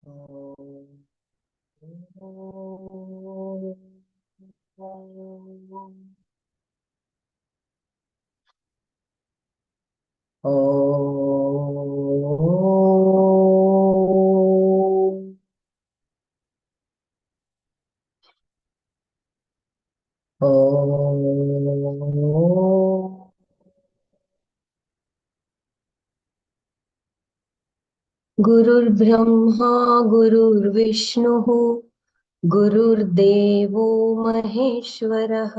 ॐ गुरुर्ब्रह्मा गुरुर्विष्णुः गुरुर्देवो महेश्वरः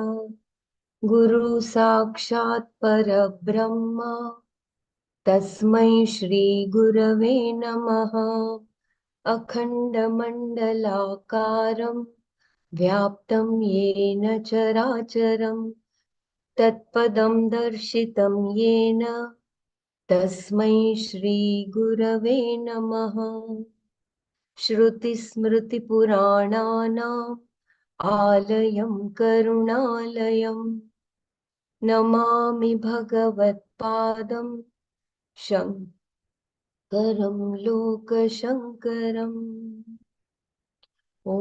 गुरु साक्षात् परब्रह्म तस्मै श्री गुरवे नमः। अखण्डमण्डलाकारं व्याप्तं येन चराचरं तत्पदं दर्शितं येन तस्मै श्री गुरवे नमः। श्रुतिस्मृतिपुराणानाम् आलयं करुणालयं नमामि भगवत्पादं शङ्करं लोकशङ्करम्। ॐ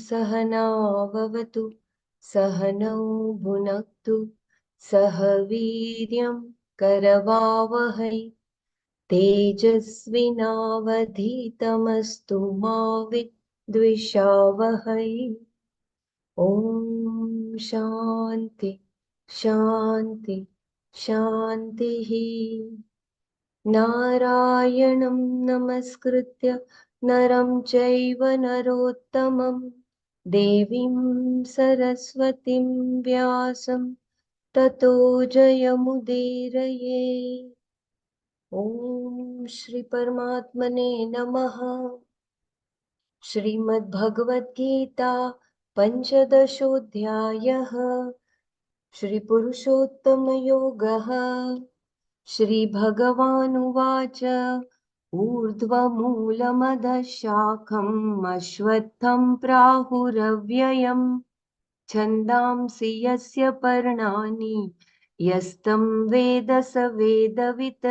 सहना भवतु सहनौ भुनक्तु सह वीर्यं करवावहै तेजस्विनावधीतमस्तु मा विद्विषावहै। ॐ शान्ति शान्ति शान्तिः। नारायणं नमस्कृत्य नरं चैव नरोत्तमं देवीं सरस्वतीं व्यासं ततो जयमुदीरये। ॐ श्री परमात्मने नमः। श्रीमद्भगवद्गीता पञ्चदशोऽध्यायः। श्रीपुरुषोत्तमयोगः। श्रीभगवानुवाच ऊर्ध्वमूलमधः शाखम् अश्वत्थं प्राहुरव्ययम् छन्दांसि यस्य पर्णानि यस्तं वेद स वेदवित्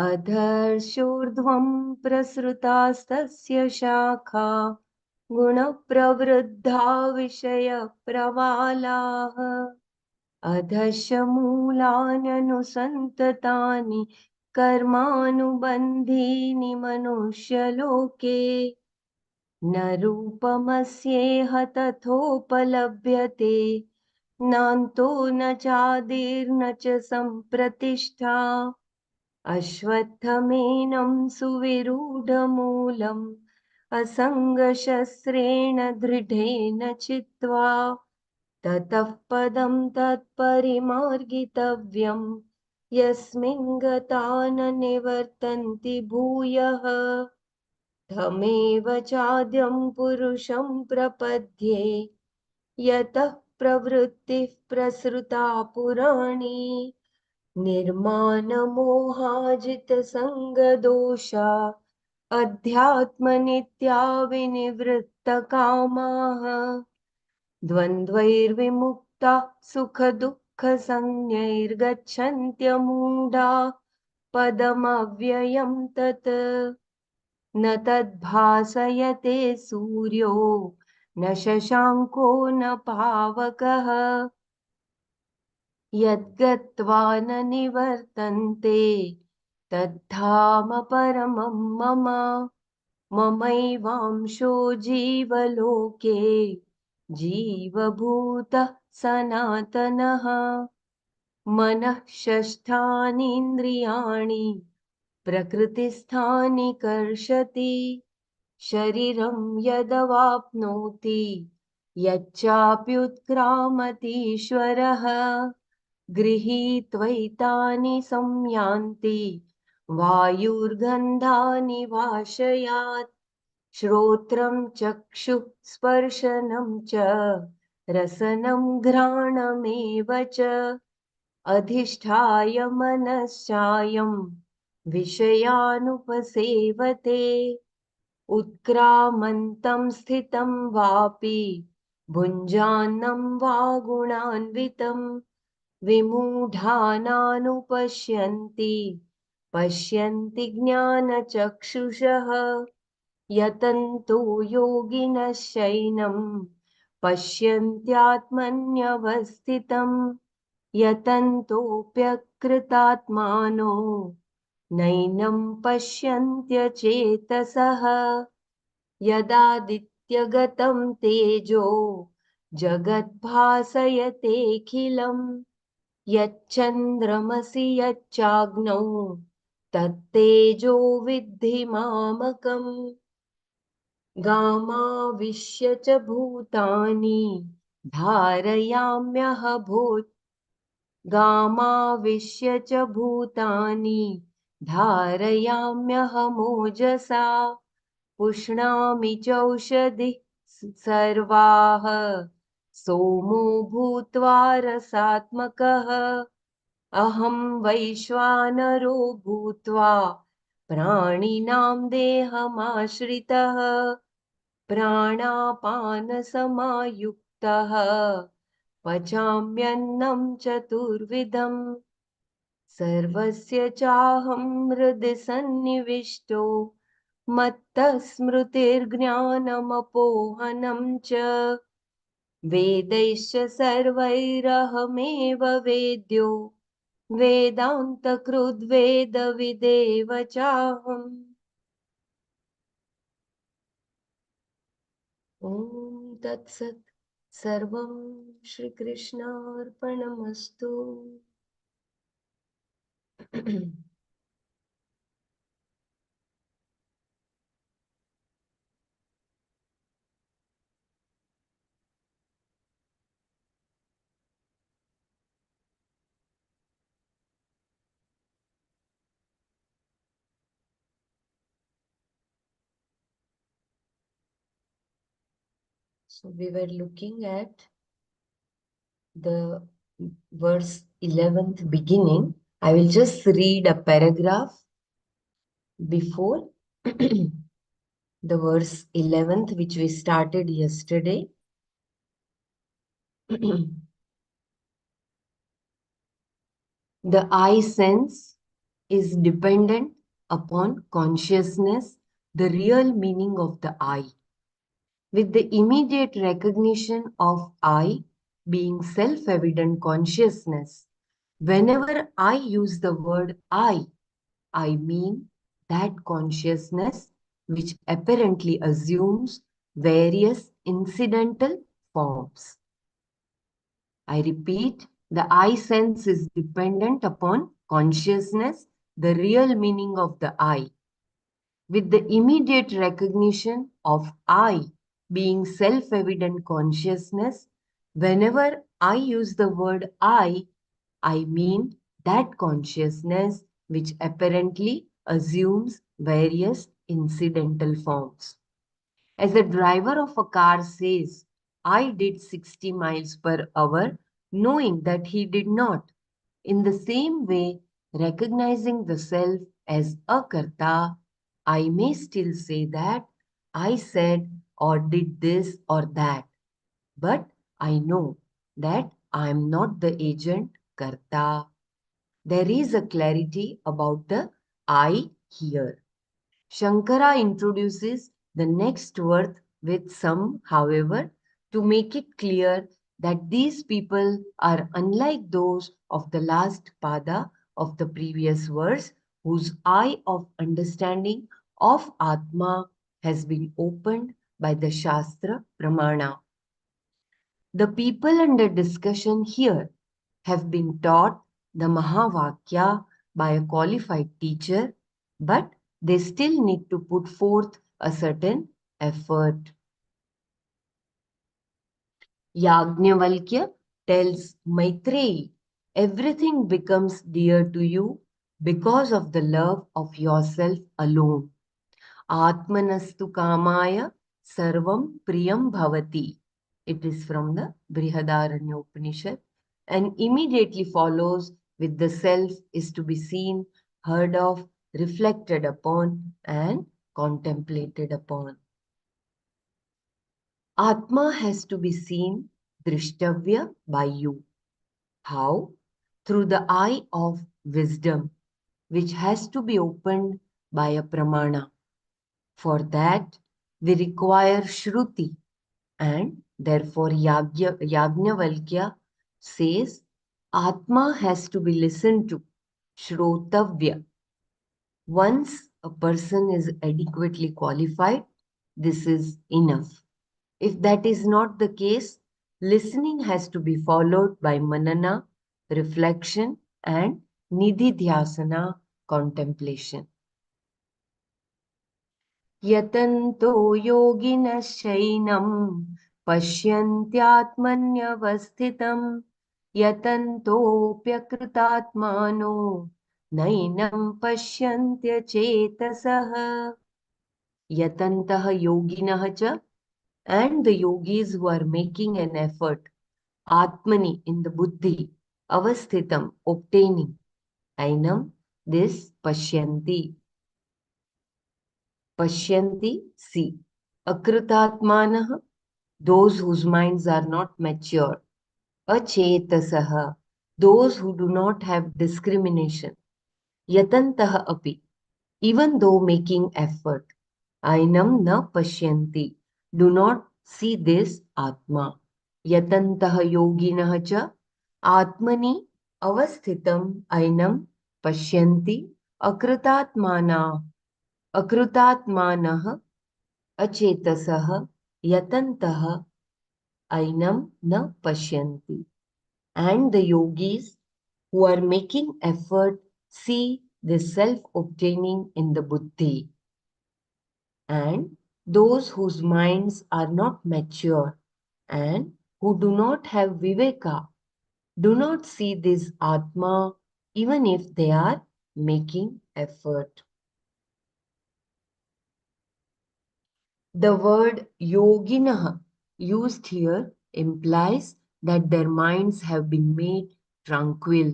अधर्षोर्ध्वं प्रसृतास्तस्य शाखा गुणप्रवृद्धा विषयप्रवालाः अधश्च मूलान्यनुसन्ततानि कर्मानुबन्धीनि मनुष्यलोके न रूपमस्येह तथोपलभ्यते नान्तो न चादिर्न च सम्प्रतिष्ठा अश्वत्थमेनं सुविरूढमूलम् असङ्गशस्त्रेण दृढेन चित्वा ततः पदं तत्परिमार्गितव्यं यस्मिन् गता न निवर्तन्ति भूयः तमेव चाद्यं पुरुषं प्रपद्ये यतः प्रवृत्तिः प्रसृता पुराणी निर्मानमोहाजितसङ्गदोषा अध्यात्मनित्या विनिवृत्तकामाः द्वन्द्वैर्विमुक्ता सुखदुःखसंज्ञैर्गच्छन्त्यमूढा पदमव्ययं तत् न तद्भासयते सूर्यो न शशाङ्को न पावकः यद्गत्वा न निवर्तन्ते तद्धाम परमं मम ममैवांशो जीवलोके जीवभूतः सनातनः मनः षष्ठानीन्द्रियाणि प्रकृतिस्थानि कर्षति शरीरं यदवाप्नोति यच्चाप्युत्क्रामतीश्वरः गृहीत्वैतानि संयान्ति वायुर्गन्धानि वाशयात् श्रोत्रं चक्षुः स्पर्शनं च रसनं घ्राणमेव च अधिष्ठाय मनश्चायं विषयानुपसेवते उत्क्रामन्तं स्थितं वापि भुञ्जानं वा गुणान्वितं विमूढानानुपश्यन्ति पश्यन्ति ज्ञानचक्षुषः यतन्तो योगिनः शयनं पश्यन्त्यात्मन्यवस्थितं यतन्तोऽप्यकृतात्मानो नैनं पश्यन्त्यचेतसः यदादित्यगतं तेजो जगद्भासयतेऽखिलम् यच्चन्द्रमसि यच्चाग्नौ तत्तेजो विद्धि मामकम् गामाविश्य च भूतानि धारयाम्यहभूत् गामाविश्य च भूतानि धारयाम्यहमोजसा पुष्णामि चौषधिः सर्वाः सोमो भूत्वा रसात्मकः अहं वैश्वानरो भूत्वा प्राणिनां देहमाश्रितः प्राणापानसमायुक्तः पचाम्यन्नं चतुर्विधम् सर्वस्य चाहं हृदि सन्निविष्टो मत्तः स्मृतिर्ज्ञानमपोहनं च वेदैश्च सर्वैरहमेव वेद्यो वेदान्तकृद्वेदविदेव चाहम् ॐ तत्सत् सर्वं श्रीकृष्णार्पणमस्तु So we were looking at the verse 11th beginning. I will just read a paragraph before the verse 11th, which we started yesterday. The I sense is dependent upon consciousness, the real meaning of the I. With the immediate recognition of I being self-evident consciousness, whenever I use the word I mean that consciousness which apparently assumes various incidental forms. I repeat, the I sense is dependent upon consciousness, the real meaning of the I. With the immediate recognition of I being self-evident consciousness, whenever I use the word I mean that consciousness which apparently assumes various incidental forms. As the driver of a car says, I did 60 miles per hour, knowing that he did not. In the same way, recognizing the self as a karta, I may still say that I said or did this or that, but I know that I am not the agent karta. There is a clarity about the I here. Shankara introduces the next word with some, however, to make it clear that these people are unlike those of the last pada of the previous verse, whose eye of understanding of Atma has been opened by the Shastra Pramana. The people under discussion here have been taught the Mahavakya by a qualified teacher, but they still need to put forth a certain effort. Yajnavalkya tells Maitreyi, everything becomes dear to you because of the love of yourself alone. Atmanastu kamaya sarvam priyam bhavati. It is from the Brihadaranya Upanishad and immediately follows with the self is to be seen, heard of, reflected upon and contemplated upon. Atma has to be seen, drishtavya by you. How? Through the eye of wisdom, which has to be opened by a pramana. For that, we require Shruti, and therefore Yajnavalkya says Atma has to be listened to, Shrotavya. Once a person is adequately qualified, this is enough. If that is not the case, listening has to be followed by manana, reflection, and nididhyasana, contemplation. यतन्तो योगिनश्चैनं पश्यन्त्यात्मन्यवस्थितं यतन्तोऽप्यकृतात्मानो नैनं पश्यन्त्यचेतसः यतन्तः योगिनः च and the yogis who are making an effort atmani in the buddhi avasthitam obtaining ainam this Pashyanti, see. Akritatmanah, those whose minds are not mature. Achetasaha, those who do not have discrimination. Yatantaha api, even though making effort. Ainam na pashyanti, do not see this Atma. Yatantaha yoginah cha, Atmani avasthitam ainam pashyanti akritatmana. Akrutatmanah achetasah yatantah ainam na pashyanti. And the yogis who are making effort see the self-obtaining in the buddhi. And those whose minds are not mature and who do not have viveka do not see this Atma even if they are making effort. The word yoginah used here implies that their minds have been made tranquil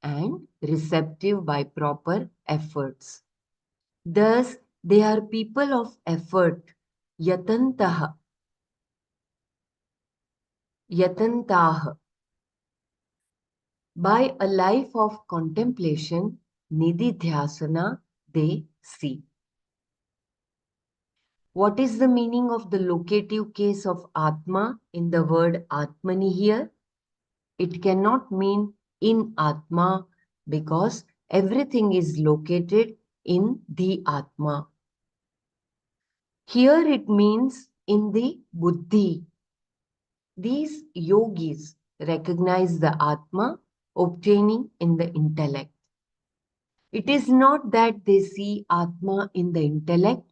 and receptive by proper efforts. Thus, they are people of effort, yatantah, yatantah. By a life of contemplation, nididhyasana, they see. What is the meaning of the locative case of Atma in the word Atmani here? It cannot mean in Atma because everything is located in the Atma. Here it means in the Buddhi. These yogis recognize the Atma obtaining in the intellect. It is not that they see Atma in the intellect,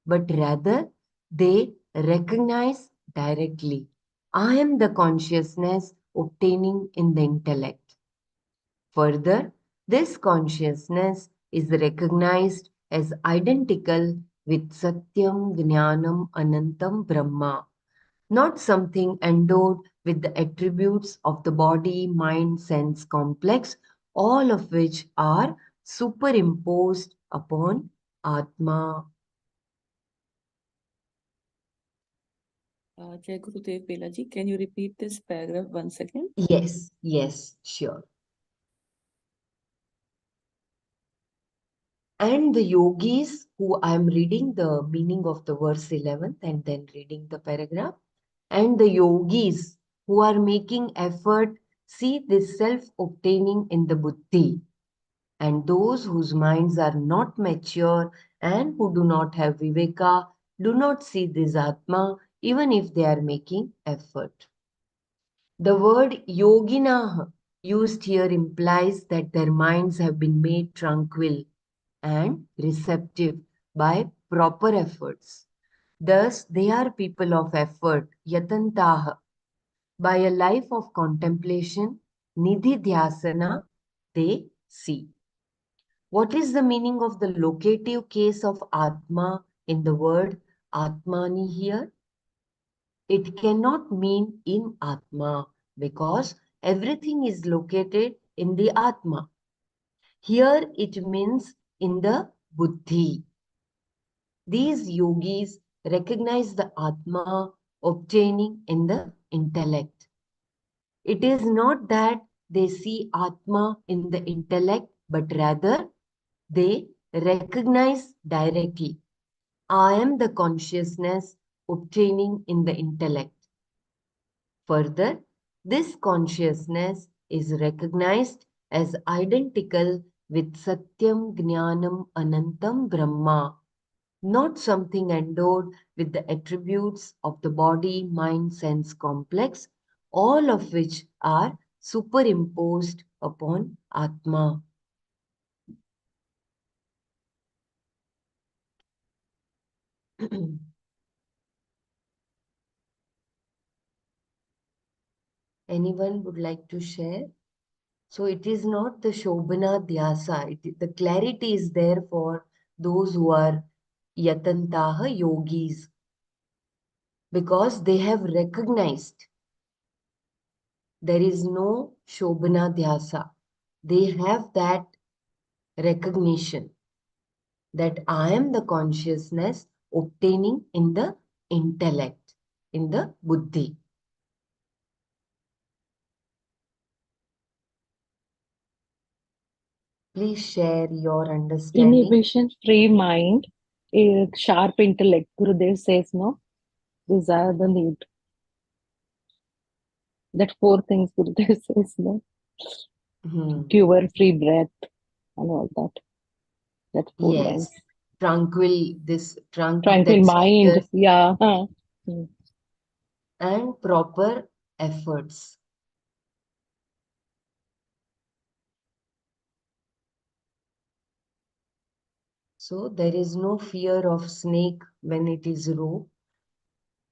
but rather they recognize directly. I am the consciousness obtaining in the intellect. Further, this consciousness is recognized as identical with Satyam, Jnanam, Anantam, Brahma, not something endowed with the attributes of the body, mind, sense complex, all of which are superimposed upon Atma. Jai Gurudev Bela ji, can you repeat this paragraph once again? Yes, sure. And the yogis who I am reading the meaning of the verse 11th and then reading the paragraph. And the yogis who are making effort see this self-obtaining in the buddhi. And those whose minds are not mature and who do not have viveka do not see this atma even if they are making effort. The word yoginah used here implies that their minds have been made tranquil and receptive by proper efforts. Thus, they are people of effort, yatantaha. By a life of contemplation, nididhyasana, they see. What is the meaning of the locative case of Atma in the word Atmani here? It cannot mean in Atma because everything is located in the Atma. Here it means in the Buddhi. These yogis recognize the Atma obtaining in the intellect. It is not that they see Atma in the intellect, but rather they recognize directly. I am the consciousness obtaining in the intellect. Further, this consciousness is recognized as identical with Satyam Jnanam Anantam Brahma, not something endowed with the attributes of the body, mind, sense complex, all of which are superimposed upon Atma. Anyone would like to share? So it is not the Shobhana Dhyasa. The clarity is there for those who are Yatantaha yogis because they have recognized there is no Shobhana Dhyasa. They have that recognition that I am the consciousness obtaining in the intellect, in the buddhi. Please share your understanding. Inhibition-free mind, a sharp intellect. Gurudev says, no, these are the need. That four things Gurudev says, no, cure, free breath, and all that. That four lines. Yes, tranquil, Tranquil that mind, centers yeah. Hmm. and proper efforts. So there is no fear of snake when it is raw,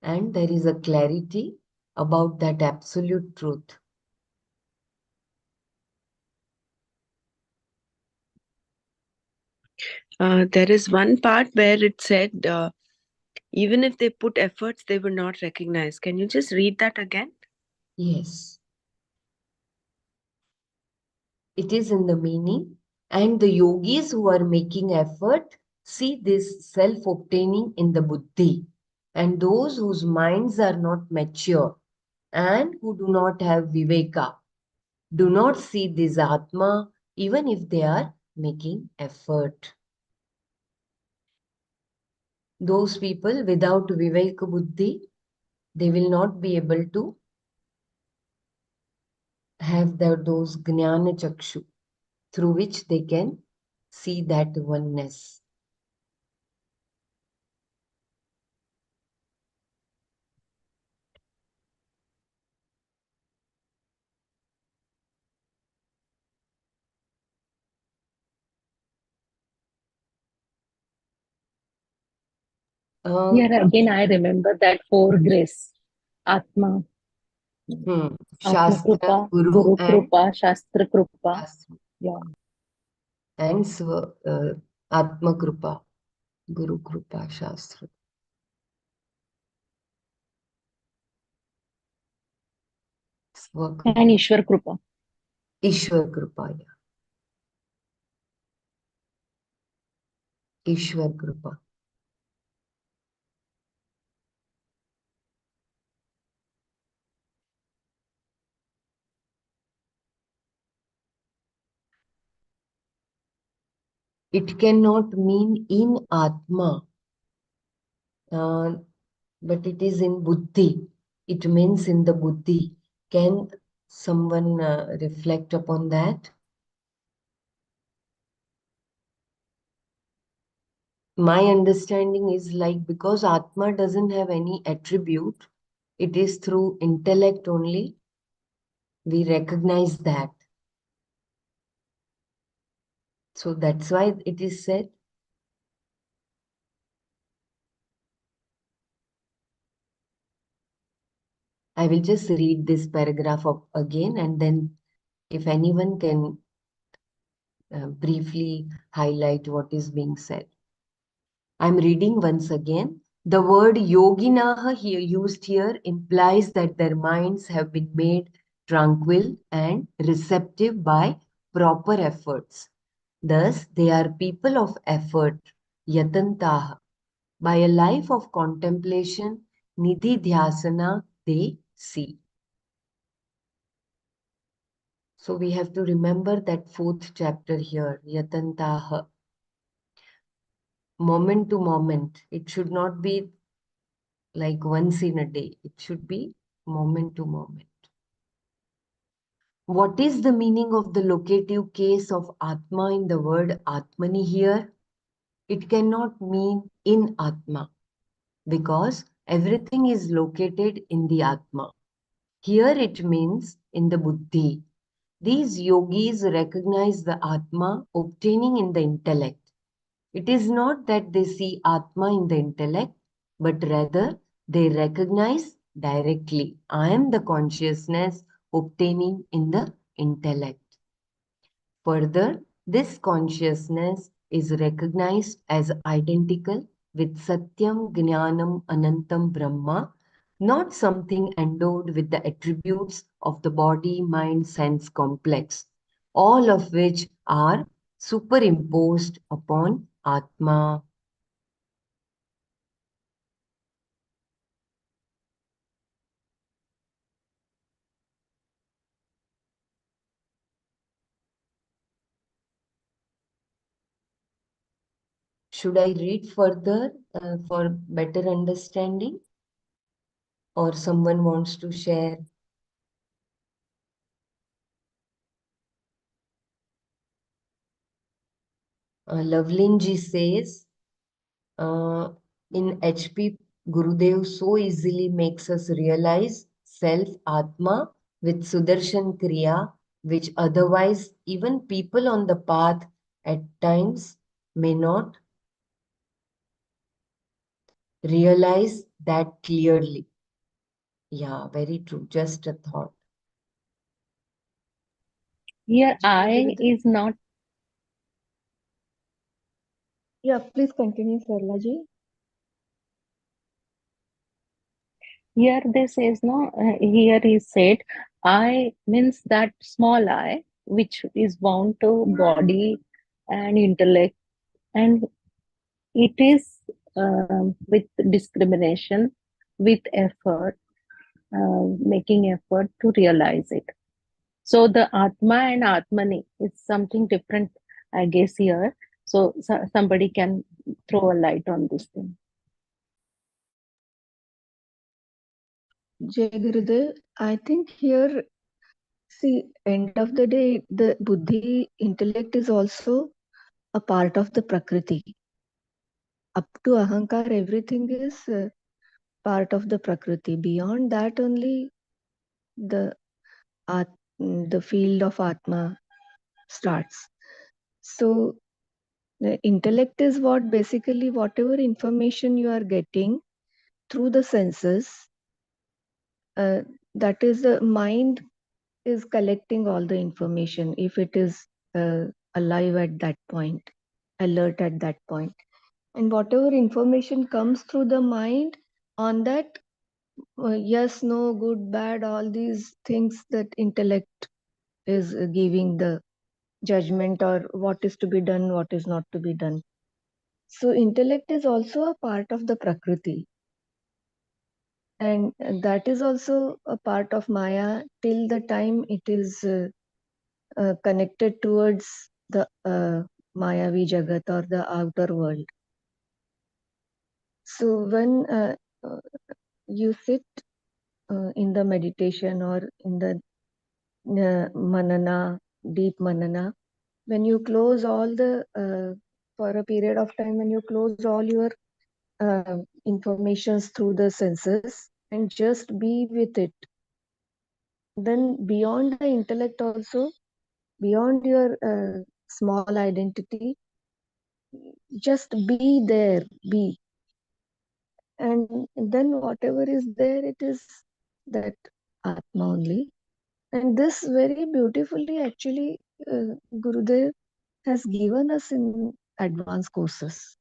and there is a clarity about that absolute truth. There is one part where it said, even if they put efforts, they were not recognized. Can you just read that again? Yes, it is in the meaning. And the yogis who are making effort see this self-obtaining in the buddhi. And those whose minds are not mature and who do not have viveka do not see this atma even if they are making effort. Those people without viveka buddhi, they will not be able to have those jnana chakshu through which they can see that oneness. Here again, I remember that four grace. Atma. Atma Shastra, Krupa, Guru, Guru and Krupa, Shastra Krupa. Shastra, Yeah. and Atma Krupa, Guru Krupa, Shastra, And Swakrupa, Ishwar Krupa. Ishwar Krupa, yeah. Ishwar Krupa. It cannot mean in Atma, but it is in Buddhi. It means in the Buddhi. Can someone reflect upon that? My understanding is like because Atma doesn't have any attribute, it is through intellect only we recognize that. So that's why it is said. I will just read this paragraph up again and then if anyone can briefly highlight what is being said. I'm reading once again. The word yoginaha here used here implies that their minds have been made tranquil and receptive by proper efforts. Thus, they are people of effort, yatantaha. By a life of contemplation, nidhi dhyasana, they see. So we have to remember that fourth chapter here, yatantaha. moment to moment. It should not be like once in a day. It should be moment to moment. What is the meaning of the locative case of Atma in the word Atmani here? It cannot mean in Atma because everything is located in the Atma. Here it means in the Buddhi. These yogis recognize the Atma obtaining in the intellect. It is not that they see Atma in the intellect, but rather they recognize directly, I am the consciousness obtaining in the intellect. Further, this consciousness is recognized as identical with Satyam Jnanam Anantam Brahma, not something endowed with the attributes of the body, mind, sense complex, all of which are superimposed upon Atma. Should I read further for better understanding? Or someone wants to share? Lovelinji says, in HP, Gurudev so easily makes us realize self Atma with Sudarshan Kriya, which otherwise even people on the path at times may not realize that clearly. Yeah, very true. Just a thought. Here, I is not. Yeah, please continue, Sarlaji. Here this is no. Here is said, I means that small I, which is bound to body and intellect, and it is with discrimination, with effort, making effort to realize it. So the Atma and Atmani is something different, I guess, here. So, somebody can throw a light on this thing. Jai Gurudev, I think here, see, end of the day, the Buddhi intellect is also a part of the Prakriti. Up to Ahankar, everything is part of the Prakriti. Beyond that, only the the field of Atma starts. So, the intellect is what basically whatever information you are getting through the senses, that is the mind is collecting all the information if it is alive at that point, alert at that point. And whatever information comes through the mind, on that, yes, no, good, bad, all these things that intellect is giving the judgment or what is to be done, what is not to be done. So, intellect is also a part of the Prakriti. And that is also a part of Maya till the time it is connected towards the Mayavi Jagat or the outer world. So when you sit in the meditation or in the Manana, deep Manana, when you close all the, for a period of time, when you close all your informations through the senses and just be with it, then beyond the intellect also, beyond your small identity, just be there, be. And then whatever is there, it is that Atma only. And this very beautifully actually Gurudev has given us in advanced courses.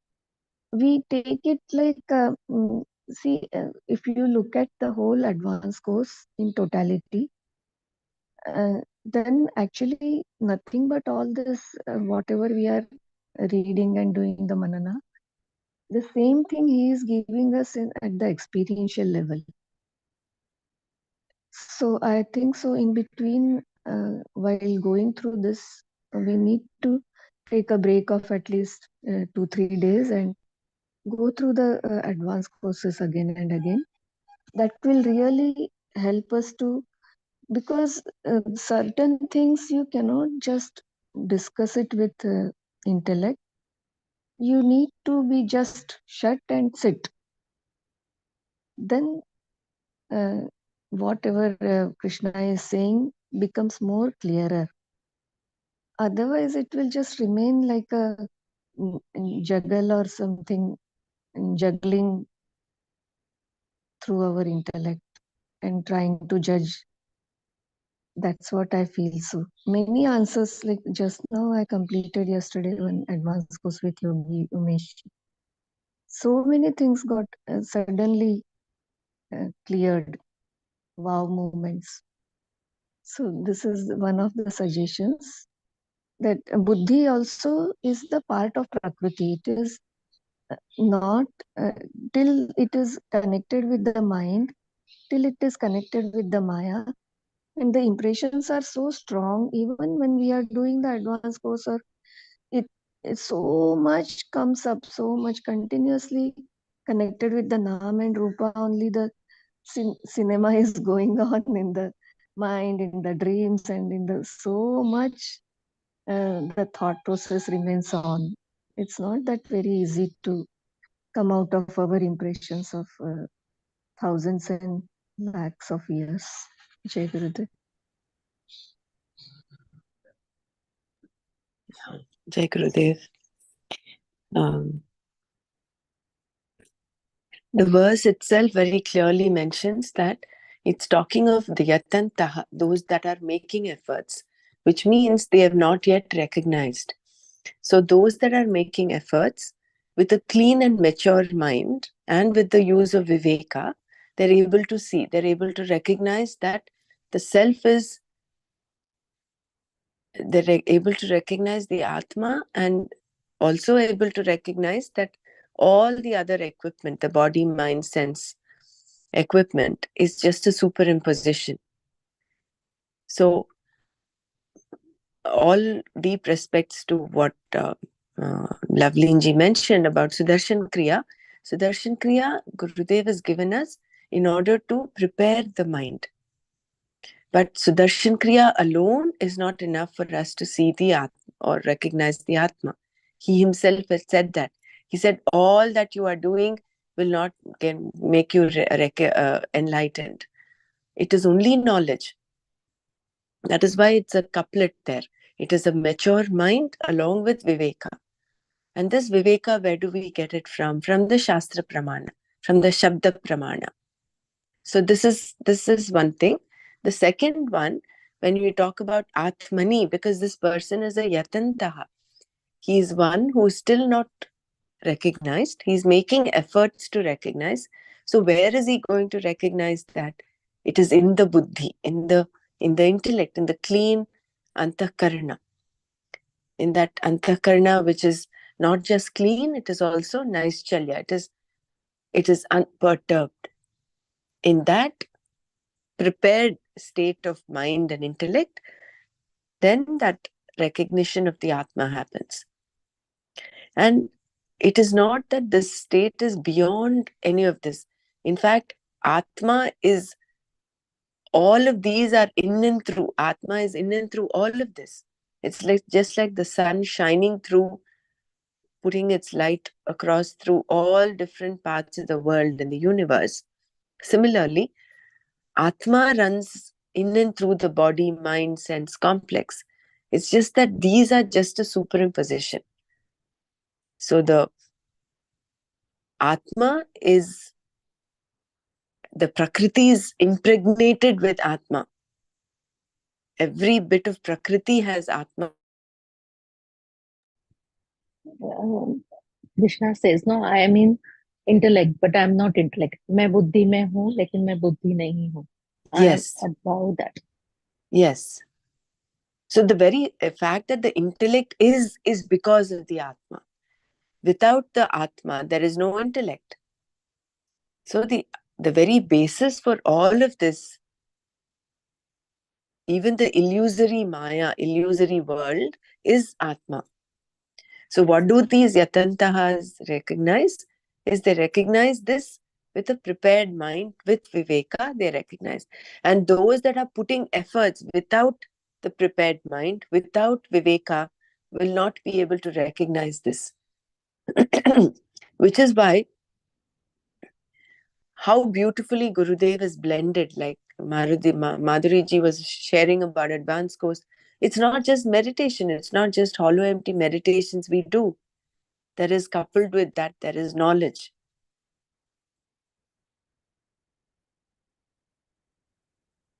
We take it like, see, if you look at the whole advanced course in totality, then actually nothing but all this, whatever we are reading and doing the manana, the same thing he is giving us at the experiential level. So I think so in between, while going through this, we need to take a break of at least 2-3 days and go through the advanced courses again and again. That will really help us to, because certain things you cannot just discuss it with intellect. You need to be just shut and sit. Then whatever Krishna is saying becomes more clearer. Otherwise, it will just remain like a juggle or something, juggling through our intellect and trying to judge. That's what I feel. So many answers, like just now I completed yesterday one advanced course with Yogi Umesh. So many things got suddenly cleared. Wow moments. So this is one of the suggestions, that buddhi also is the part of prakriti. It is not uh, till it is connected with the mind, till it is connected with the maya, and the impressions are so strong. Even when we are doing the advanced course, or it, it so much comes up, so much continuously connected with the Nam and Rupa. Only the cinema is going on in the mind, in the dreams, and in the so much the thought process remains on. It's not that very easy to come out of our impressions of thousands and lakhs of years. Jai Gurudev. Jai Gurudev. Um, the verse itself very clearly mentions that it's talking of the yatantaha, those that are making efforts, which means they have not yet recognized. So those that are making efforts with a clean and mature mind and with the use of viveka, they're able to see, they're able to recognize that the self is, they're able to recognize the Atma, and also able to recognize that all the other equipment, the body, mind, sense equipment, is just a superimposition. So all deep respects to what Lavlinji mentioned about Sudarshan Kriya. Sudarshan Kriya, Gurudev has given us in order to prepare the mind. But Sudarshan Kriya alone is not enough for us to see the Atma or recognize the Atma. He himself has said that. He said, all that you are doing will not make you enlightened. It is only knowledge. That is why it's a couplet there. It is a mature mind along with Viveka. And this Viveka, where do we get it from? From the Shastra Pramana, from the Shabda Pramana. So this is one thing. The second one, when we talk about Atmani, because this person is a Yatantaha, he is one who is still not recognized. He's making efforts to recognize. So where is he going to recognize that? It is in the buddhi, in the intellect, in the clean antakarna. In that antakarna, which is not just clean, it is also naishchalya. It is unperturbed. In that prepared state of mind and intellect, then that recognition of the Atma happens. And it is not that this state is beyond any of this. In fact, Atma is, all of these are in and through. Atma is in and through all of this. It's like just like the sun shining through, putting its light across through all different parts of the world and the universe. Similarly, Atma runs in and through the body, mind, sense complex. It's just that these are just a superimposition. So the Atma is, the Prakriti is impregnated with Atma. Every bit of Prakriti has Atma. Krishna says, no, I am in intellect, but I am not intellect. मैं बुद्धि में हूँ, लेकिन मैं बुद्धि नहीं हूँ. I am Yes. above that. Yes. So the very fact that the intellect is because of the Atma. Without the Atma, there is no intellect. So the very basis for all of this, even the illusory Maya, illusory world, is Atma. So what do these Yatantahas recognize? is they recognize this with a prepared mind, with viveka, they recognize. And those that are putting efforts without the prepared mind, without viveka, will not be able to recognize this. Which is why how beautifully Gurudev is blended, like Madhuri ji was sharing about advanced course. It's not just meditation, it's not just hollow empty meditations we do. There is coupled with that, there is knowledge.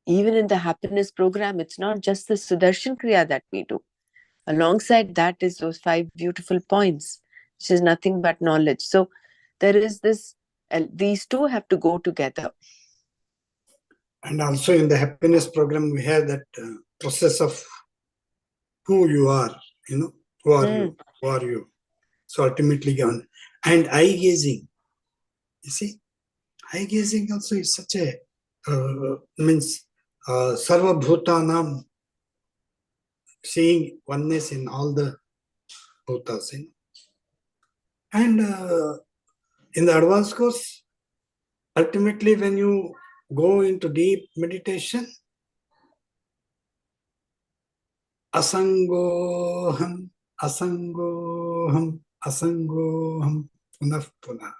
Even in the happiness program, it's not just the Sudarshan Kriya that we do. Alongside that is those 5 beautiful points, which is nothing but knowledge. So there is this, these two have to go together. And also in the happiness program, we have that process of who you are, who are you. So ultimately given. And eye gazing, you see, eye gazing also is such a, means sarva bhutanam, seeing oneness in all the bhutas. And in the advanced course, ultimately when you go into deep meditation, asangoham, asangoham, asangoham, punah punah.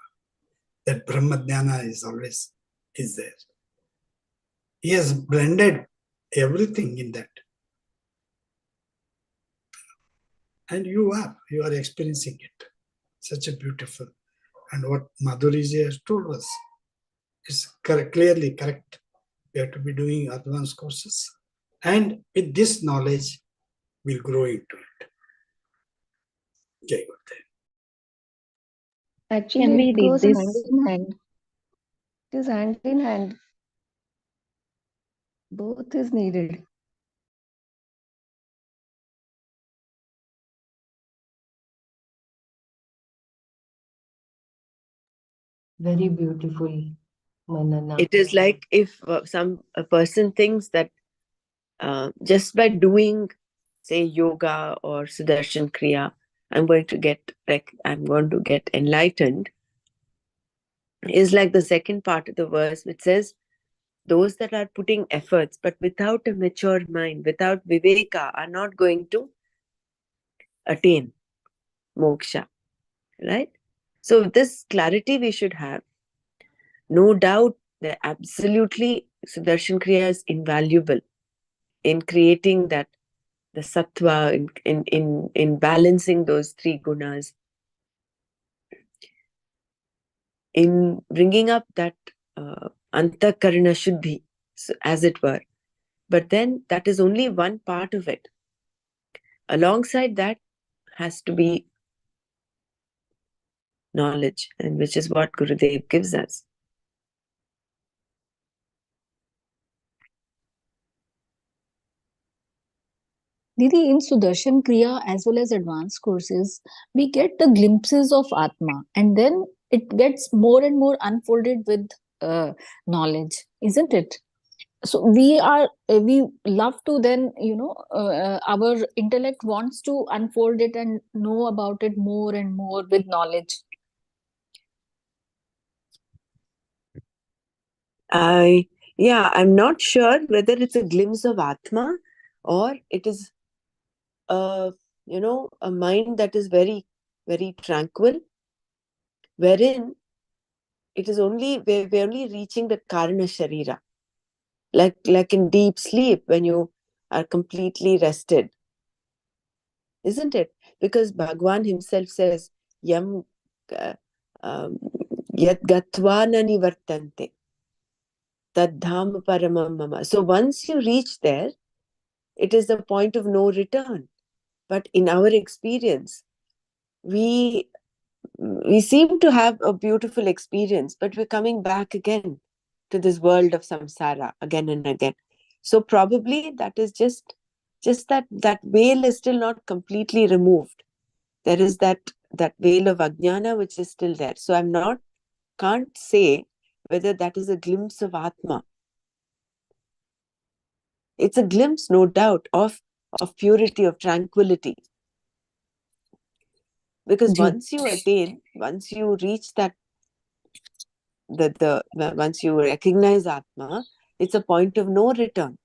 That Brahma Jnana is always there. He has blended everything in that. And you are experiencing it. Such a beautiful. And what Madhuriji has told us is clearly correct. We have to be doing advanced courses. And with this knowledge, we'll grow into it. Jai Gurudev. Actually, Can we it read goes this? hand in hand. It is hand in hand. Both is needed. Very beautiful, Manana. It is like if a person thinks that just by doing, say, yoga or Sudarshan Kriya, I'm going to get enlightened, is like the second part of the verse, which says, those that are putting efforts but without a mature mind, without viveka, are not going to attain moksha, right? So this clarity we should have. No doubt that absolutely Sudarshan Kriya is invaluable in creating that, the sattva, in balancing those 3 gunas, in bringing up that antakarana shuddhi, as it were. But then that is only one part of it. Alongside that has to be knowledge, and which is what Gurudev gives us. Didi, in Sudarshan Kriya as well as advanced courses, we get the glimpses of Atma, and then it gets more and more unfolded with knowledge, isn't it? So we love to then, our intellect wants to unfold it and know about it more and more with knowledge. I'm not sure whether it's a glimpse of Atma or it is a mind that is very, very tranquil, wherein it is only, we're only reaching the Karana Sharira. Like in deep sleep, when you are completely rested. Isn't it? Because Bhagwan himself says, Yam yad gatva na nivartante tad dham paramam mama. So once you reach there, it is the point of no return. But in our experience, we seem to have a beautiful experience, but we're coming back again to this world of samsara again and again. So probably that is just that veil is still not completely removed. There is that veil of ajnana which is still there. So can't say whether that is a glimpse of Atma. It's a glimpse, no doubt, of purity, of tranquility. Because once you reach that once you recognize Atma, it's a point of no return,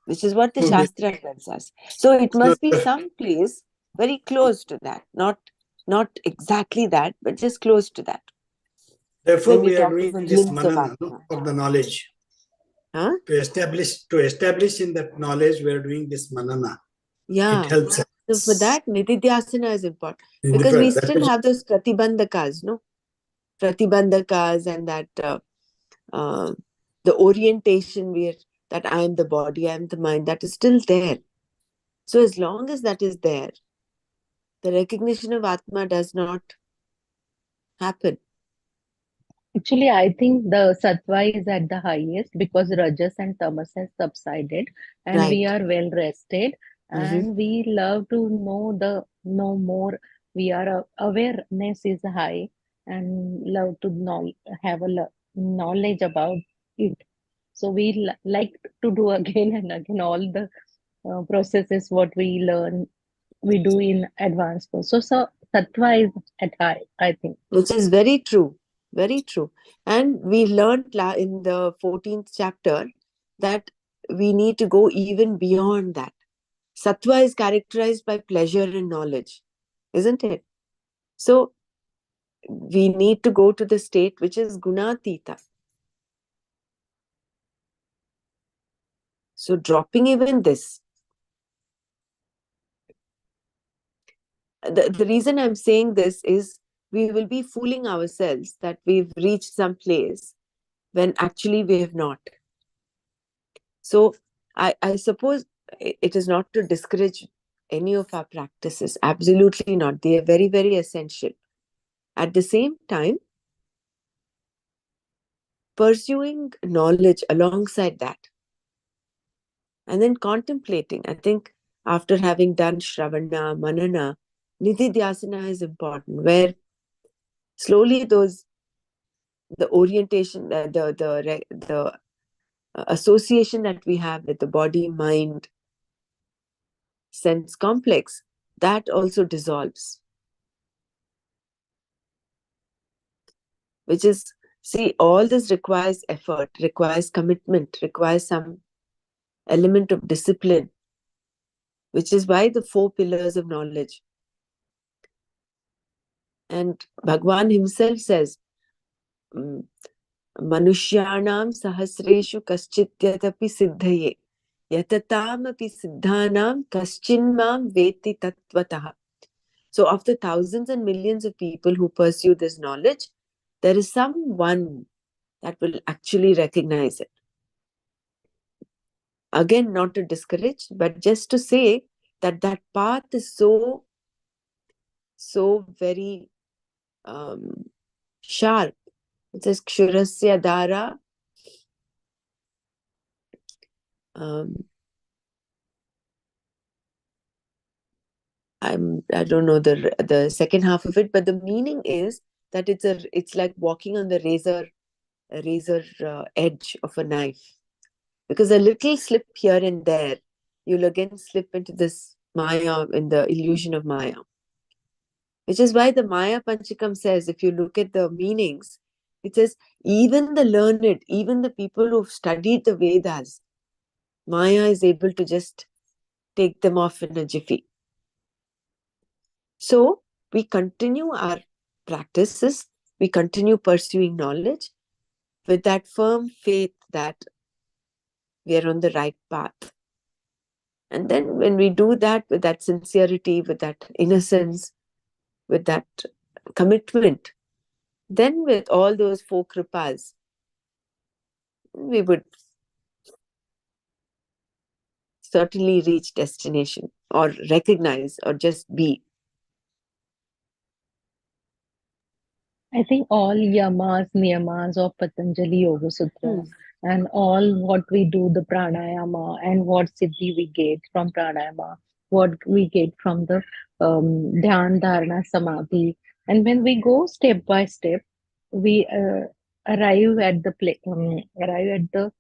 which is what the Okay. Shastra tells us. So it So must be some place very close to that, not exactly that, but just close to that. therefore, When we we are talk doing of a this glimpse of manana Atma. of the knowledge. Huh? To establish in that knowledge, we are doing this manana. Yeah. It helps us. So for that, nididhyasana is important. Because we That still is, have those pratibandhakas, no? Pratibandhakas and that the orientation that I am the body, I am the mind, that is still there. So as long as that is there, the recognition of Atma does not happen. Actually, I think the sattva is at the highest because rajas and tamas has subsided, and we Right. are well rested, Mhm. and we love to know more. We are awareness is high, and love to have a knowledge about it. So we like to do again and again all the processes what we learn we do in advanced course. So sattva is at high, I think. Which is very true. Very true. And we learned in the 14th chapter that we need to go even beyond that. Sattva is characterized by pleasure and knowledge, isn't it? So we need to go to the state which is gunatita. So dropping even this. The reason I'm saying this is we will be fooling ourselves that we've reached some place when actually we have not. So I suppose it is not to discourage any of our practices. Absolutely not. They are very, very essential. At the same time, pursuing knowledge alongside that and then contemplating. I think after having done Shravana, Manana, Nididhyasana is important, where slowly the orientation, the association that we have with the body, mind, sense complex, that also dissolves. Which is, see, all this requires effort, requires commitment, requires some element of discipline, which is why the 4 pillars of knowledge. And Bhagwan himself says, Manushyanam sahasreshu kaschityatapi siddhaye yatataamapi siddhanam kaschinmam veti tattvataha. So of the thousands and millions of people who pursue this knowledge, there is someone that will actually recognize it. Again, not to discourage, but just to say that that path is so very sharp. It says Kshurasya Dara. I don't know the second half of it, but the meaning is that it's like walking on the razor edge of a knife, because a little slip here and there, you'll again slip into this Maya, in the illusion of Maya. Which is why the Maya Panchakam says, if you look at the meanings, it says even the learned, even the people who've studied the Vedas, Maya is able to just take them off in a jiffy. So we continue our practices, we continue pursuing knowledge with that firm faith that we are on the right path. And then when we do that with that sincerity, with that innocence, with that commitment, then with all those 4 kripas, we would certainly reach destination or recognize or just be. I think all yamas, niyamas of Patanjali Yoga Sutra and all what we do, the pranayama and what siddhi we get from pranayama, what we get from the dhyan, dharana, samadhi. And when we go step by step, we arrive at the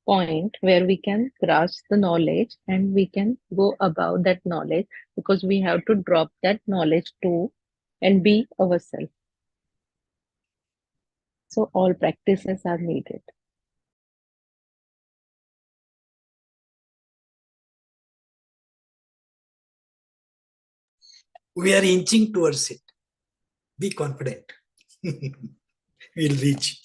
point where we can grasp the knowledge and we can go above that knowledge because we have to drop that knowledge too and be ourselves. So all practices are needed. We are inching towards it. Be confident. We'll reach.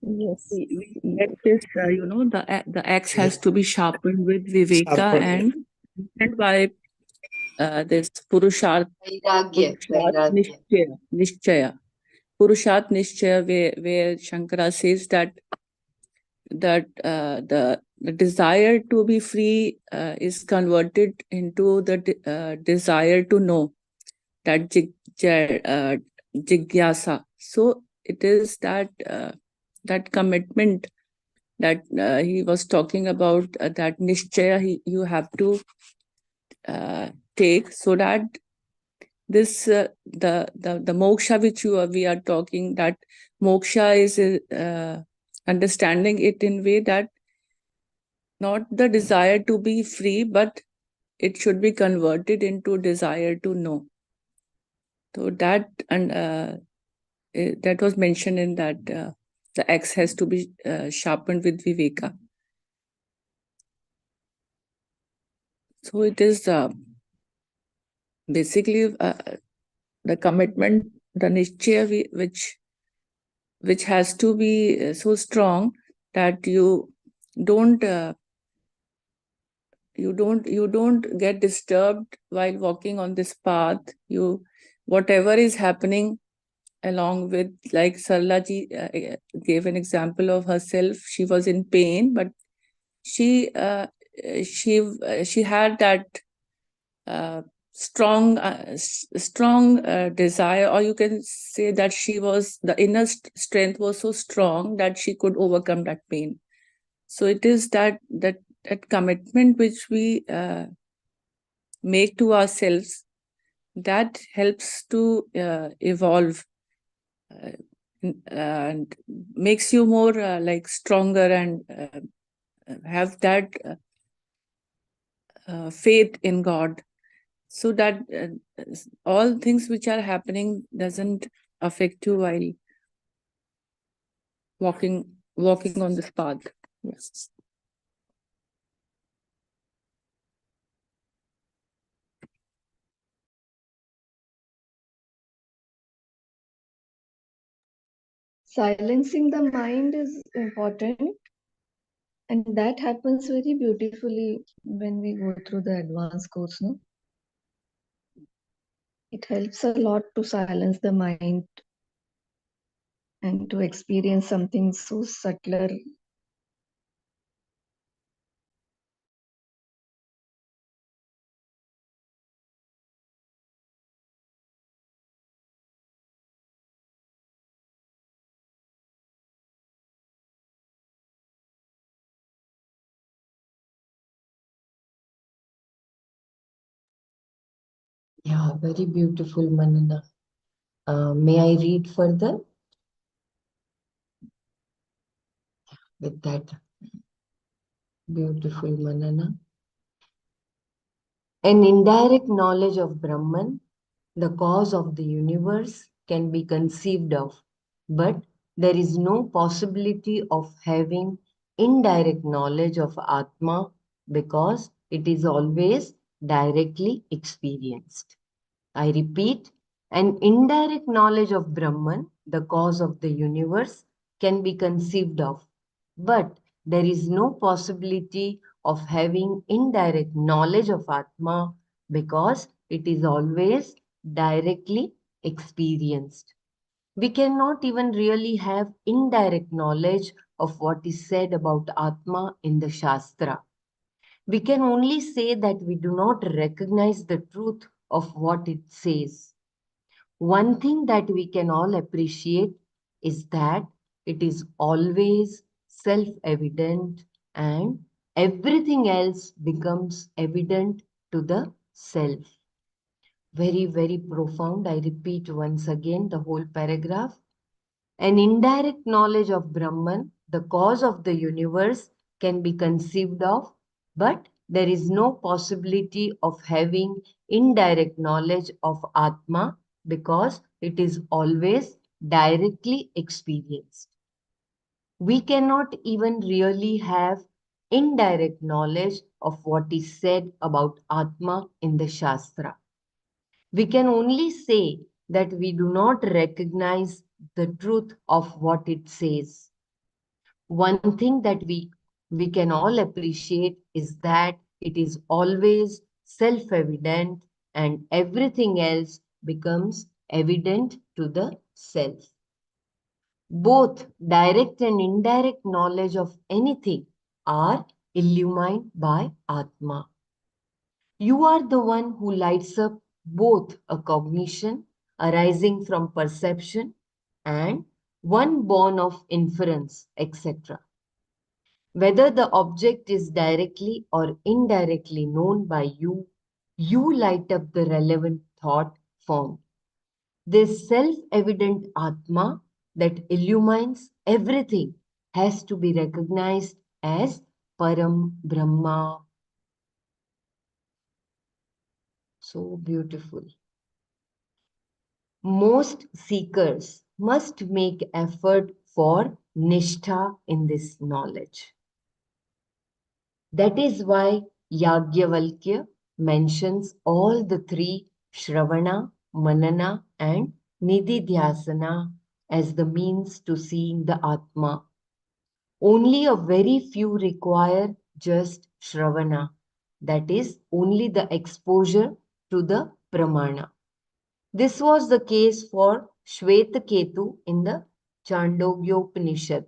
Yes. We get this, the axe has to be sharpened with viveka Sharpened. and by this purusharth Vairagya, Vairagya. nishchaya. Purusharth nishchaya, where Shankara says that the desire to be free is converted into the desire to know, that jigyasa. So it is that commitment that he was talking about, that nishchaya you have to take, so that this the moksha which we are talking, that moksha is understanding it in way that not the desire to be free, but it should be converted into desire to know. So that, and that was mentioned in that the axe has to be sharpened with viveka. So it is basically the commitment, the nishchaya which has to be so strong that you don't get disturbed while walking on this path. You, whatever is happening along with, like Sarla ji gave an example of herself. She was in pain, but she had that strong desire, or you can say that the inner strength was so strong that she could overcome that pain. So it is that commitment which we make to ourselves that helps to evolve and makes you more like stronger, and have that faith in God, so that all things which are happening doesn't affect you while walking on this path. Yes. Silencing the mind is important, and that happens very beautifully when we go through the advanced course, no? It helps a lot to silence the mind and to experience something so subtler. Yeah, very beautiful, Manana. May I read further with that beautiful Manana? An indirect knowledge of Brahman, the cause of the universe, can be conceived of, but there is no possibility of having indirect knowledge of Atma because it is always directly experienced. I repeat, an indirect knowledge of Brahman, the cause of the universe, can be conceived of, but there is no possibility of having indirect knowledge of Atma because it is always directly experienced. We cannot even really have indirect knowledge of what is said about Atma in the Shastra. We can only say that we do not recognize the truth of what it says. One thing that we can all appreciate is that it is always self evident and everything else becomes evident to the self. Very, very profound. I repeat once again the whole paragraph. An indirect knowledge of Brahman, the cause of the universe, can be conceived of, but there is no possibility of having indirect knowledge of Atma because it is always directly experienced. We cannot even really have indirect knowledge of what is said about Atma in the Shastra. We can only say that we do not recognize the truth of what it says. One thing that we can all appreciate is that it is always self-evident and everything else becomes evident to the self. Both direct and indirect knowledge of anything are illumined by Atma. You are the one who lights up both a cognition arising from perception and one born of inference, etc. Whether the object is directly or indirectly known by you, you light up the relevant thought form. This self-evident Atma that illumines everything has to be recognized as Param Brahma. So beautiful. Most seekers must make effort for nishtha in this knowledge. That is why Yagyavalkya mentions all the three Shravana, Manana and Nididhyasana as the means to seeing the Atma. Only a very few require just Shravana, that is, only the exposure to the Pramana. This was the case for Shvetaketu in the Chandogyopanishad.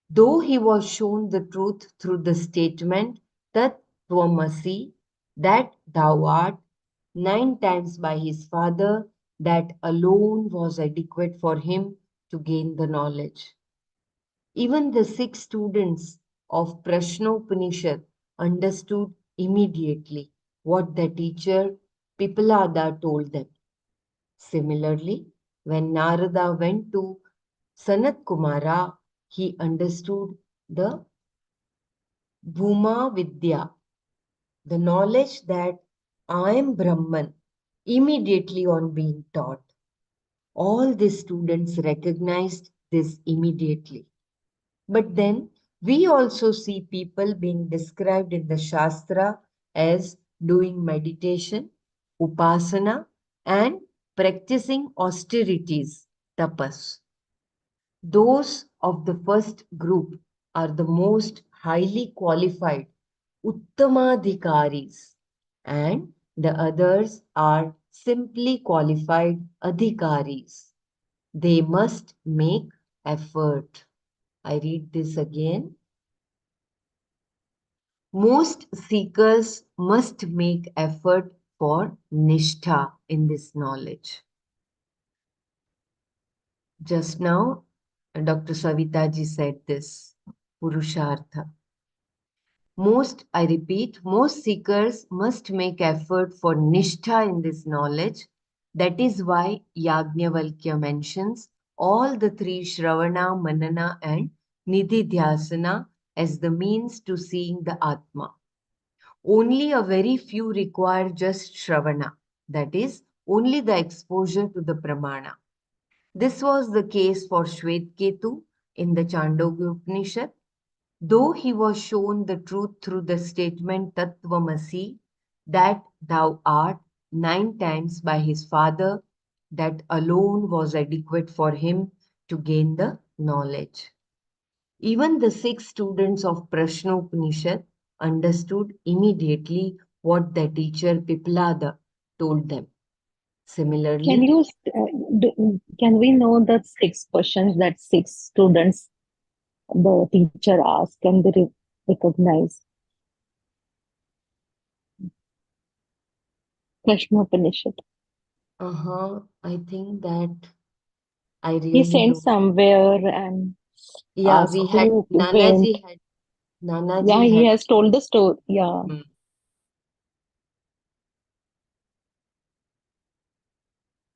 Though he was shown the truth through the statement Tat Tvamasi, that thou art, 9 times by his father, that alone was adequate for him to gain the knowledge. Even the 6 students of Prashnopanishad understood immediately what the teacher Pipalada told them. Similarly, when Narada went to Sanat Kumara, he understood the Bhuma Vidya, the knowledge that I am Brahman, immediately on being taught. All the students recognized this immediately. But then we also see people being described in the Shastra as doing meditation, upasana, and practicing austerities, tapas. Those of the first group are the most highly qualified Uttamadhikaris, and the others are simply qualified Adhikaris. They must make effort. I read this again. Most seekers must make effort for nishtha in this knowledge. Just now, Dr. Savitaji said this, Purushartha. I repeat, most seekers must make effort for nishtha in this knowledge. That is why Yajnavalkya mentions all the three Shravana, Manana and Nididhyasana as the means to seeing the Atma. Only a very few require just Shravana, that is, only the exposure to the Pramana. This was the case for Shvetketu in the Chandogya Upanishad. Though he was shown the truth through the statement Tattvamasi, that thou art, 9 times by his father, that alone was adequate for him to gain the knowledge. Even the 6 students of Prashnopanishad understood immediately what their teacher Pipalada told them. Similarly, Can we know the 6 questions that 6 students the teacher asked? Can they recognize? Prashnopanishad. I think that I He really sent don't. somewhere and Yeah, asked we had who went. Nanaji Yeah, he had. has told the story. Yeah.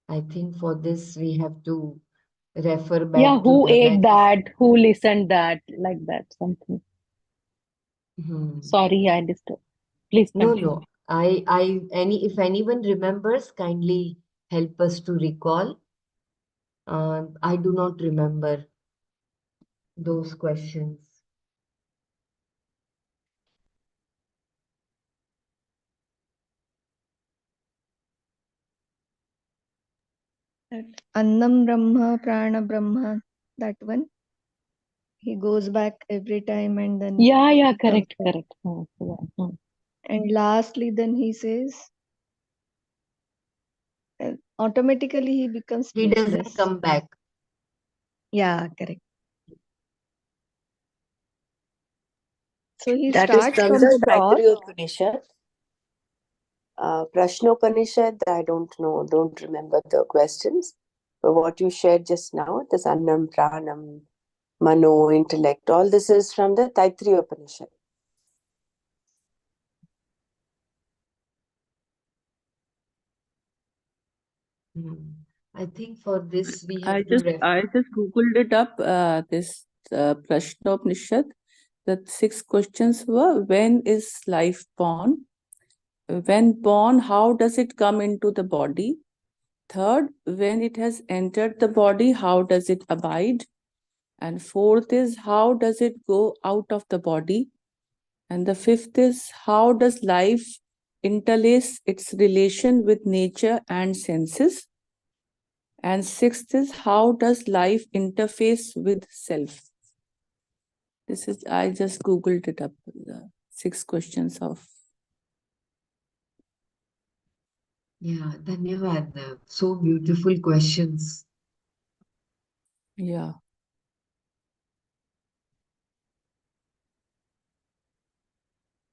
I think for this we have to refer Yeah, back to who ate Nanaji. that? Who listened that? Like that, something. Sorry, I disturbed. Please continue. No. If anyone remembers, kindly help us to recall. I do not remember those questions. Annam Brahma, Prana Brahma, that one. He goes back every time and then Yeah, comes correct, back. correct. Yeah. And lastly, then he says, automatically he becomes He doesn't speechless. come back. Yeah, correct. So he That is starts from from the the top. Taittiriya Upanishad. Prashnopanishad, I don't know, don't remember the questions. But what you shared just now, this Annam, Pranam, Mano, intellect, all this is from the Taittiriya Upanishad. I think for this we I have to just googled it up. This Prashnopanishad. The 6 questions were: when is life born? When born, how does it come into the body? Third, when it has entered the body, how does it abide? And fourth is, how does it go out of the body? And the fifth is, how does life interlace its relation with nature and senses? And sixth is, how does life interface with self? This is, I just googled it up, the 6 questions of. Yeah, Dhanyavad. So beautiful questions. Yeah.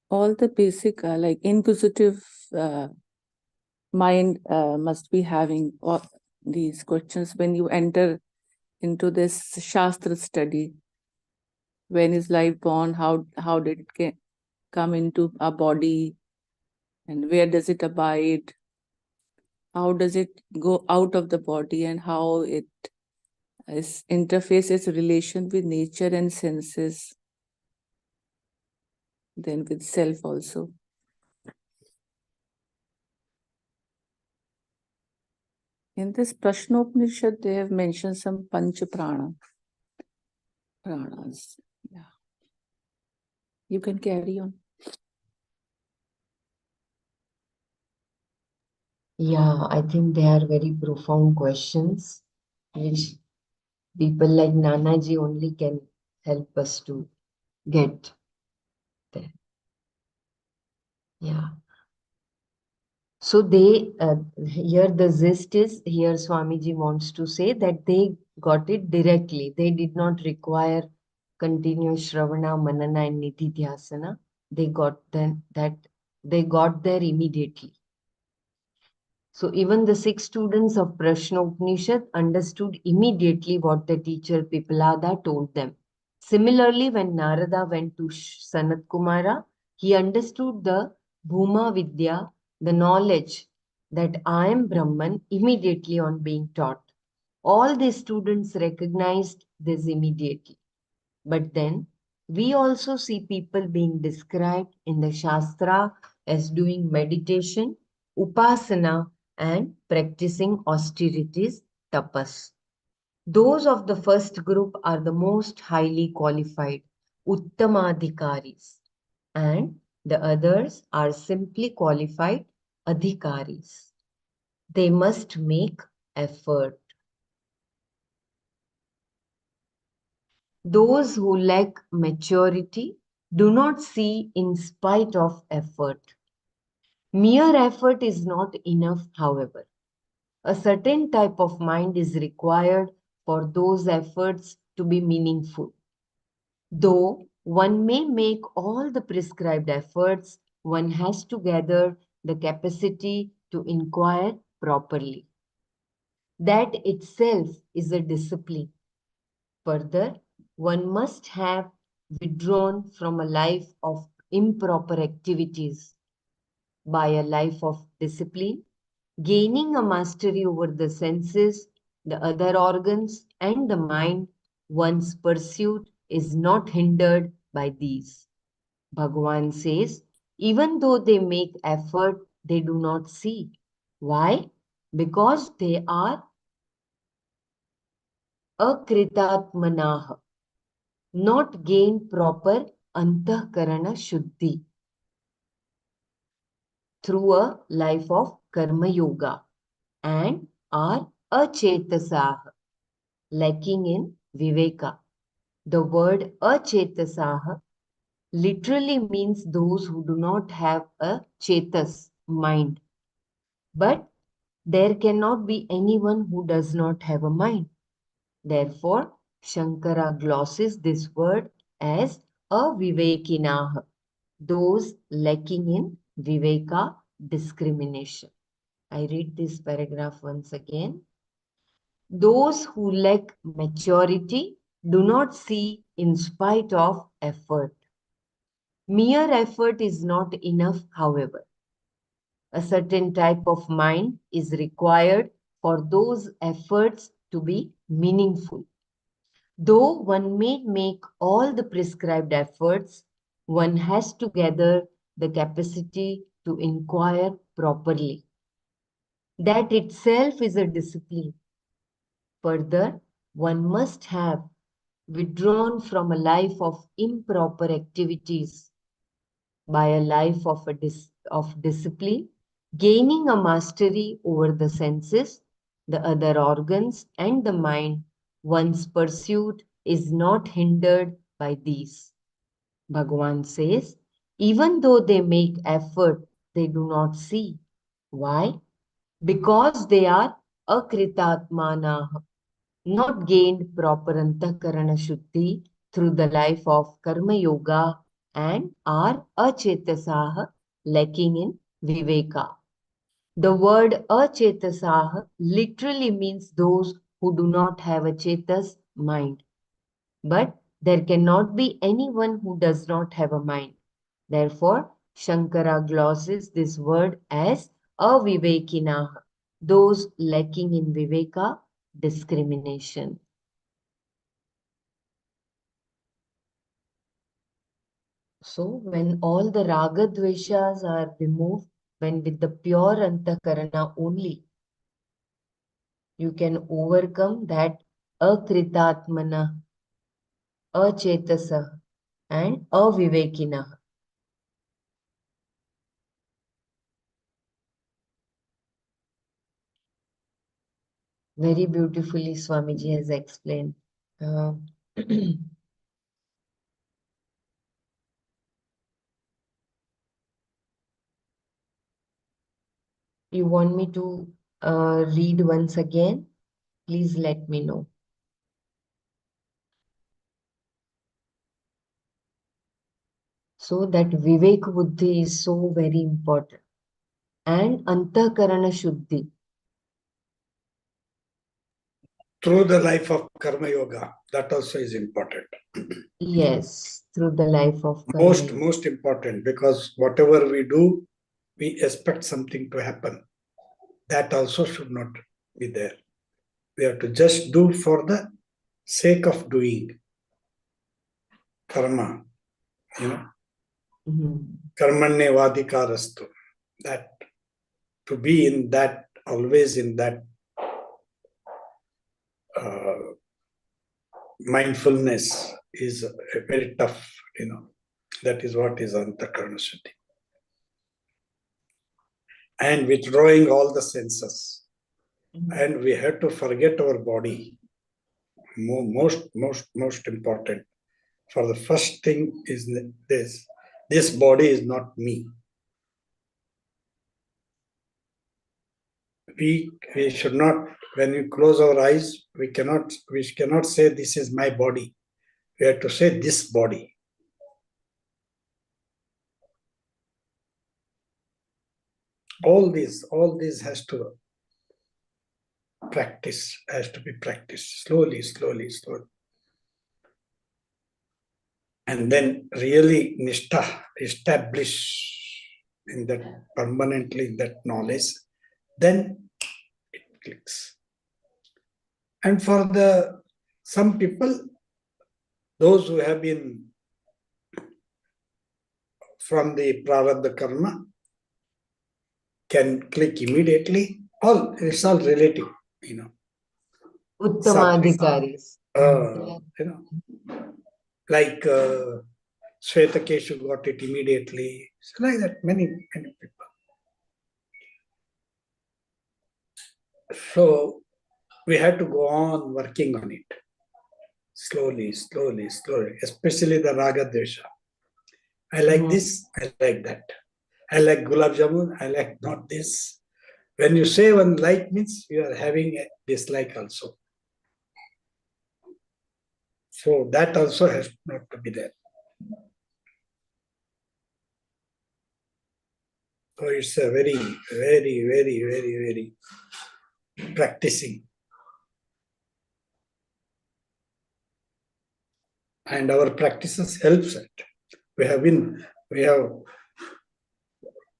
All the basic, like inquisitive mind must be having all these questions when you enter into this Shastra study. When is life born? How did it come into our body? And where does it abide? How does it go out of the body? And how it interfaces relation with nature and senses, then with self also. In this Prashnopanishad, they have mentioned some Pancha pranas. Yeah. You can carry on. Yeah, I think they are very profound questions, which people like Nanaji only can help us to get there. Yeah. So here the gist is, here Swamiji wants to say that they got it directly. They did not require continuous Shravana, Manana and Nididhyasana. They got they got there immediately. So even the 6 students of Prashnopanishad understood immediately what the teacher Pipalada told them. Similarly, when Narada went to Sanat Kumara, he understood the Bhuma Vidya, the knowledge that I am Brahman, immediately on being taught. All the students recognized this immediately. But then we also see people being described in the Shastra as doing meditation, upasana, and practicing austerities, tapas. Those of the first group are the most highly qualified, uttamadhikaris, and the others are simply qualified adhikaris. They must make effort. Those who lack maturity do not see in spite of effort. Mere effort is not enough, however. A certain type of mind is required for those efforts to be meaningful. Though one may make all the prescribed efforts, one has to gather the capacity to inquire properly. That itself is a discipline. Further, one must have withdrawn from a life of improper activities by a life of discipline, gaining a mastery over the senses, the other organs, and the mind. One's pursuit is not hindered by these. Bhagavan says, even though they make effort, they do not see. Why? Because they are akritatmanah, not gain proper antahkarana shuddhi through a life of karma yoga, and are achetasah, lacking in viveka. The word achetasah literally means those who do not have a chetas, mind. But there cannot be anyone who does not have a mind. Therefore, Shankara glosses this word as avivekinah, those lacking in viveka, discrimination. I read this paragraph once again. Those who lack maturity do not see in spite of effort. Mere effort is not enough, however. A certain type of mind is required for those efforts to be meaningful. Though one may make all the prescribed efforts, one has to gather the capacity to inquire properly. That itself is a discipline. Further, one must have withdrawn from a life of improper activities by a life of discipline, gaining a mastery over the senses, the other organs, and the mind. One's pursuit is not hindered by these. Bhagavan says, even though they make effort, they do not see. Why? Because they are akritatmana, not gained proper antakarana shuddhi through the life of karma yoga, and are achetasah, lacking in viveka. The word achetasah literally means those who do not have a chetas, mind. But there cannot be anyone who does not have a mind. Therefore, Shankara glosses this word as avivekinah, those lacking in viveka, discrimination. So when all the raga dveshas are removed, when with the pure antakarana only, you can overcome that akritatmana, achetasa, and avivekina. Very beautifully Swamiji has explained. You want me to read once again? Please let me know. So that Vivek Buddhi is so very important. And Antakarana Shuddhi. Through the life of Karma Yoga, that also is important. Yes, through the life of Karma Yoga. Most important, because whatever we do, we expect something to happen. That also should not be there. We have to just do for the sake of doing. Karma, you know. Karmanye vadikarastu. That to be in that, always in that mindfulness is very tough, you know. That is what is Antakarana Shuddhi. And withdrawing all the senses. And we have to forget our body. Most important. For the first thing is this body is not me. We should not, when we close our eyes, we cannot say this is my body. We have to say this body. All this has to be practiced slowly. And then really nishtha, establish in that permanently in that knowledge, then it clicks. And for some people, those who have been from the prarabdha karma, can click immediately. It's all relative, you know. Uttamadhikaris. you know, like Shvetakeshu got it immediately. So like that, many people. So we had to go on working on it. Slowly, slowly, slowly, especially the Raga Dvesha. I like this, I like that. I like Gulab Jamun, I like not this. When you say one like means you are having a dislike also. So that also has not to be there. So it's a very, very, very, very, very practicing. And our practices helps it. We have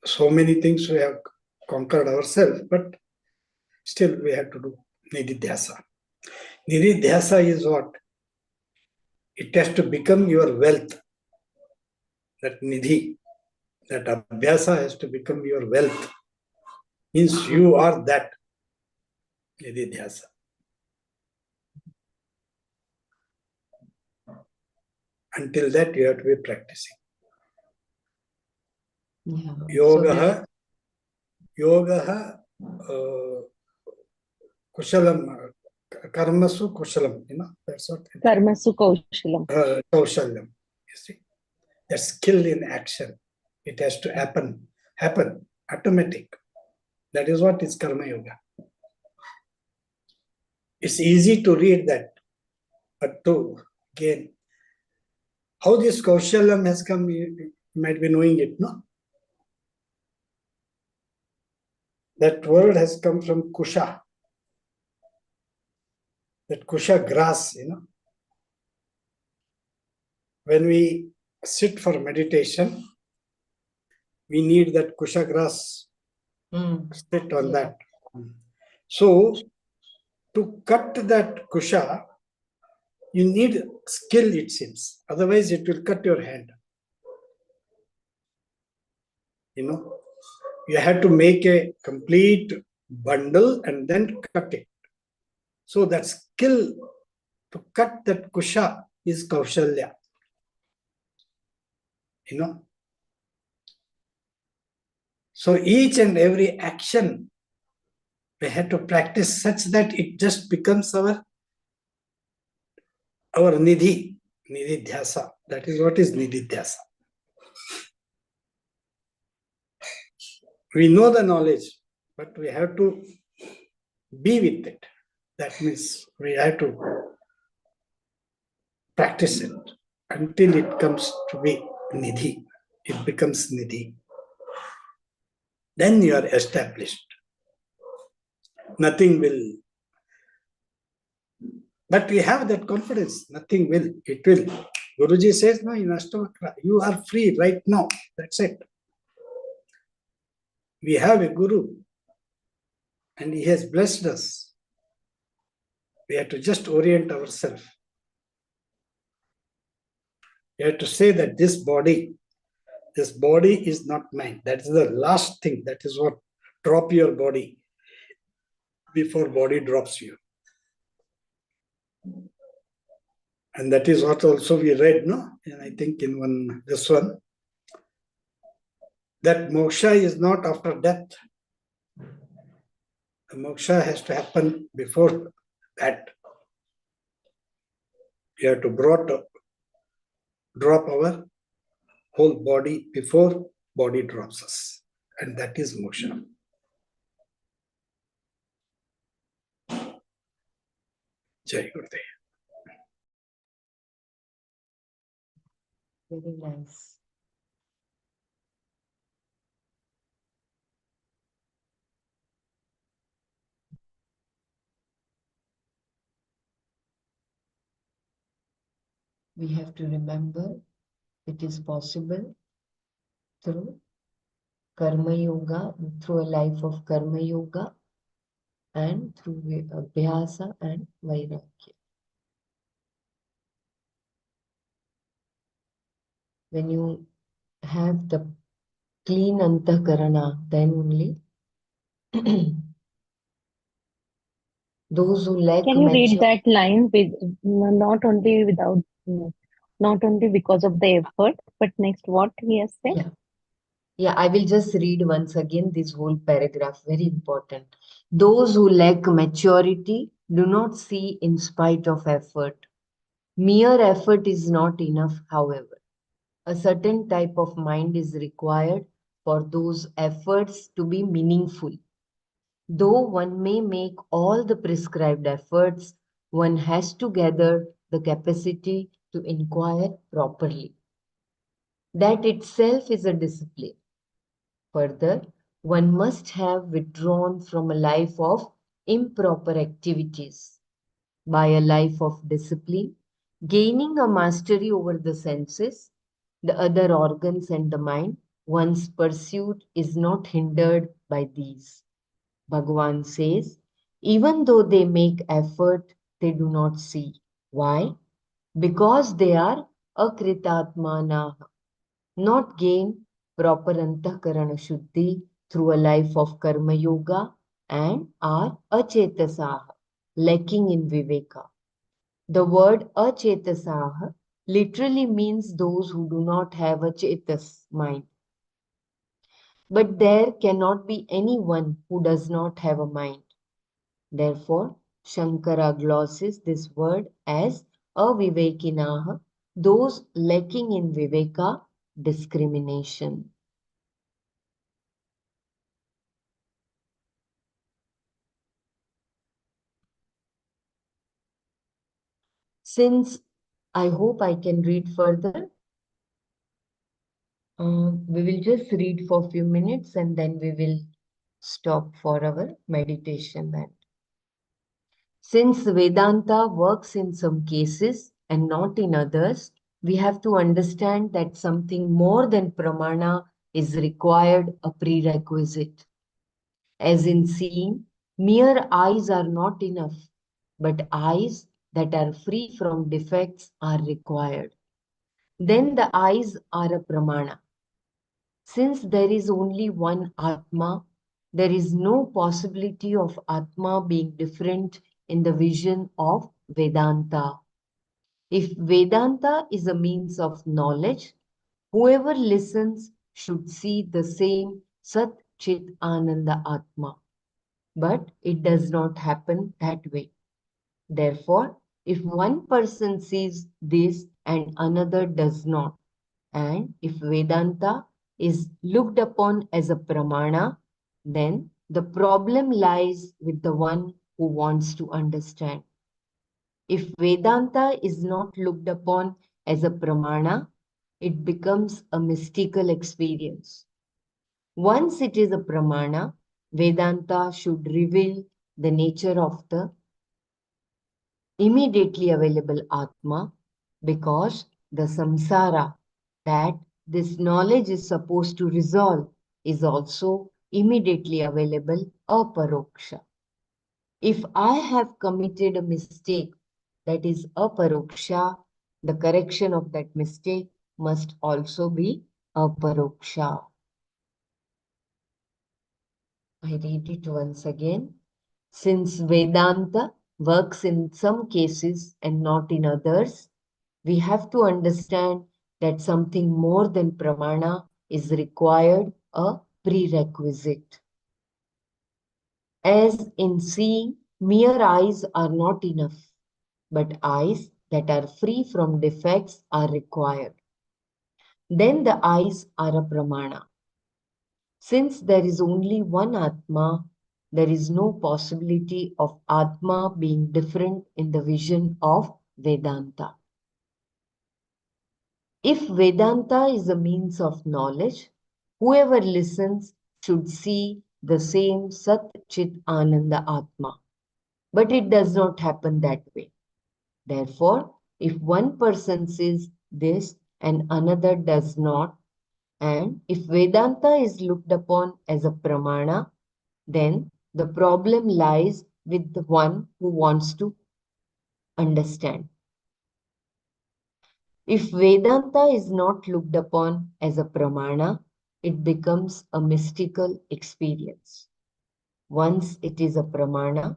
so many things we have conquered ourselves, but still we have to do nididhyasa. Nididhyasa is what? It has to become your wealth. That nidhi, that abhyasa has to become your wealth. Means you are that nididhyasa. Until that you have to be practicing. Yeah. Yoga, kushalam, karmasu kushalam, that's what. Karmasu kaushalam. Kaushalam, you see. That skill in action. It has to happen automatic. That is what is karma yoga. It's easy to read that, but to again, how this kaushalam has come, you might be knowing it, no? That word has come from kusha. That kusha grass, When we sit for meditation, we need that kusha grass. Sit on that. So, to cut that kusha, you need skill, it seems. Otherwise, it will cut your hand. You have to make a complete bundle and then cut it. So that skill to cut that kusha is kaushalya. So each and every action we have to practice such that it just becomes our nididhyasa. That is what is nididhyasa. We know the knowledge, but we have to be with it. That means we have to practice it until it comes to be nidhi. It becomes nidhi. Then you are established. Nothing will. But we have that confidence. Nothing will. It will. Guruji says, no, in Ashtavakra, you are free right now. That's it. We have a Guru and he has blessed us. We have to just orient ourselves. We have to say that this body is not mine. That is the last thing. That is what drop your body before body drops you. And that is what also we read, no? And I think in this one, that moksha is not after death. The moksha has to happen before that. We have to drop our whole body before body drops us. And that is moksha. Jai Gurudev. Very nice. We have to remember it is possible through karma yoga, through a life of karma yoga, and through abhyasa and vairagya. When you have the clean antakarana, then only Those who lack Can you read maturity. that line with not only without not only because of the effort, but next what he has said? Yeah. Yeah, I will just read once again this whole paragraph, very important. Those who lack maturity do not see in spite of effort. Mere effort is not enough, however. A certain type of mind is required for those efforts to be meaningful. Though one may make all the prescribed efforts, one has to gather the capacity to inquire properly. That itself is a discipline. Further, one must have withdrawn from a life of improper activities. By a life of discipline, gaining a mastery over the senses, the other organs and the mind, one's pursuit is not hindered by these. Bhagavan says, even though they make effort, they do not see. Why? Because they are akritatmana, not gain proper antakarana shuddhi through a life of karma yoga and are achetasaha, lacking in viveka. The word achetasaha literally means those who do not have a chetas mind. But there cannot be anyone who does not have a mind. Therefore, Shankara glosses this word as avivekinaha, those lacking in viveka, discrimination. Since I hope I can read further, we will just read for a few minutes and then we will stop for our meditation. And since Vedanta works in some cases and not in others, we have to understand that something more than pramana is required, a prerequisite. As in seeing, mere eyes are not enough, but eyes that are free from defects are required. Then the eyes are a pramana. Since there is only one Atma, there is no possibility of Atma being different in the vision of Vedanta. If Vedanta is a means of knowledge, whoever listens should see the same Sat Chit Ananda Atma. But it does not happen that way. Therefore, if one person sees this and another does not, and if Vedanta is looked upon as a pramana, then the problem lies with the one who wants to understand. If Vedanta is not looked upon as a pramana, it becomes a mystical experience. Once it is a pramana, Vedanta should reveal the nature of the immediately available Atma, because the samsara that this knowledge is supposed to resolve is also immediately available aparoksha. If I have committed a mistake that is aparoksha, the correction of that mistake must also be aparoksha. I read it once again. Since Vedanta works in some cases and not in others, we have to understand that something more than pramana is required, a prerequisite. As in seeing, mere eyes are not enough, but eyes that are free from defects are required. Then the eyes are a pramana. Since there is only one Atma, there is no possibility of Atma being different in the vision of Vedanta. If Vedanta is a means of knowledge, whoever listens should see the same Sat Chit Ananda Atma. But it does not happen that way. Therefore, if one person sees this and another does not, and if Vedanta is looked upon as a pramana, then the problem lies with the one who wants to understand. If Vedanta is not looked upon as a pramana, it becomes a mystical experience. Once it is a pramana,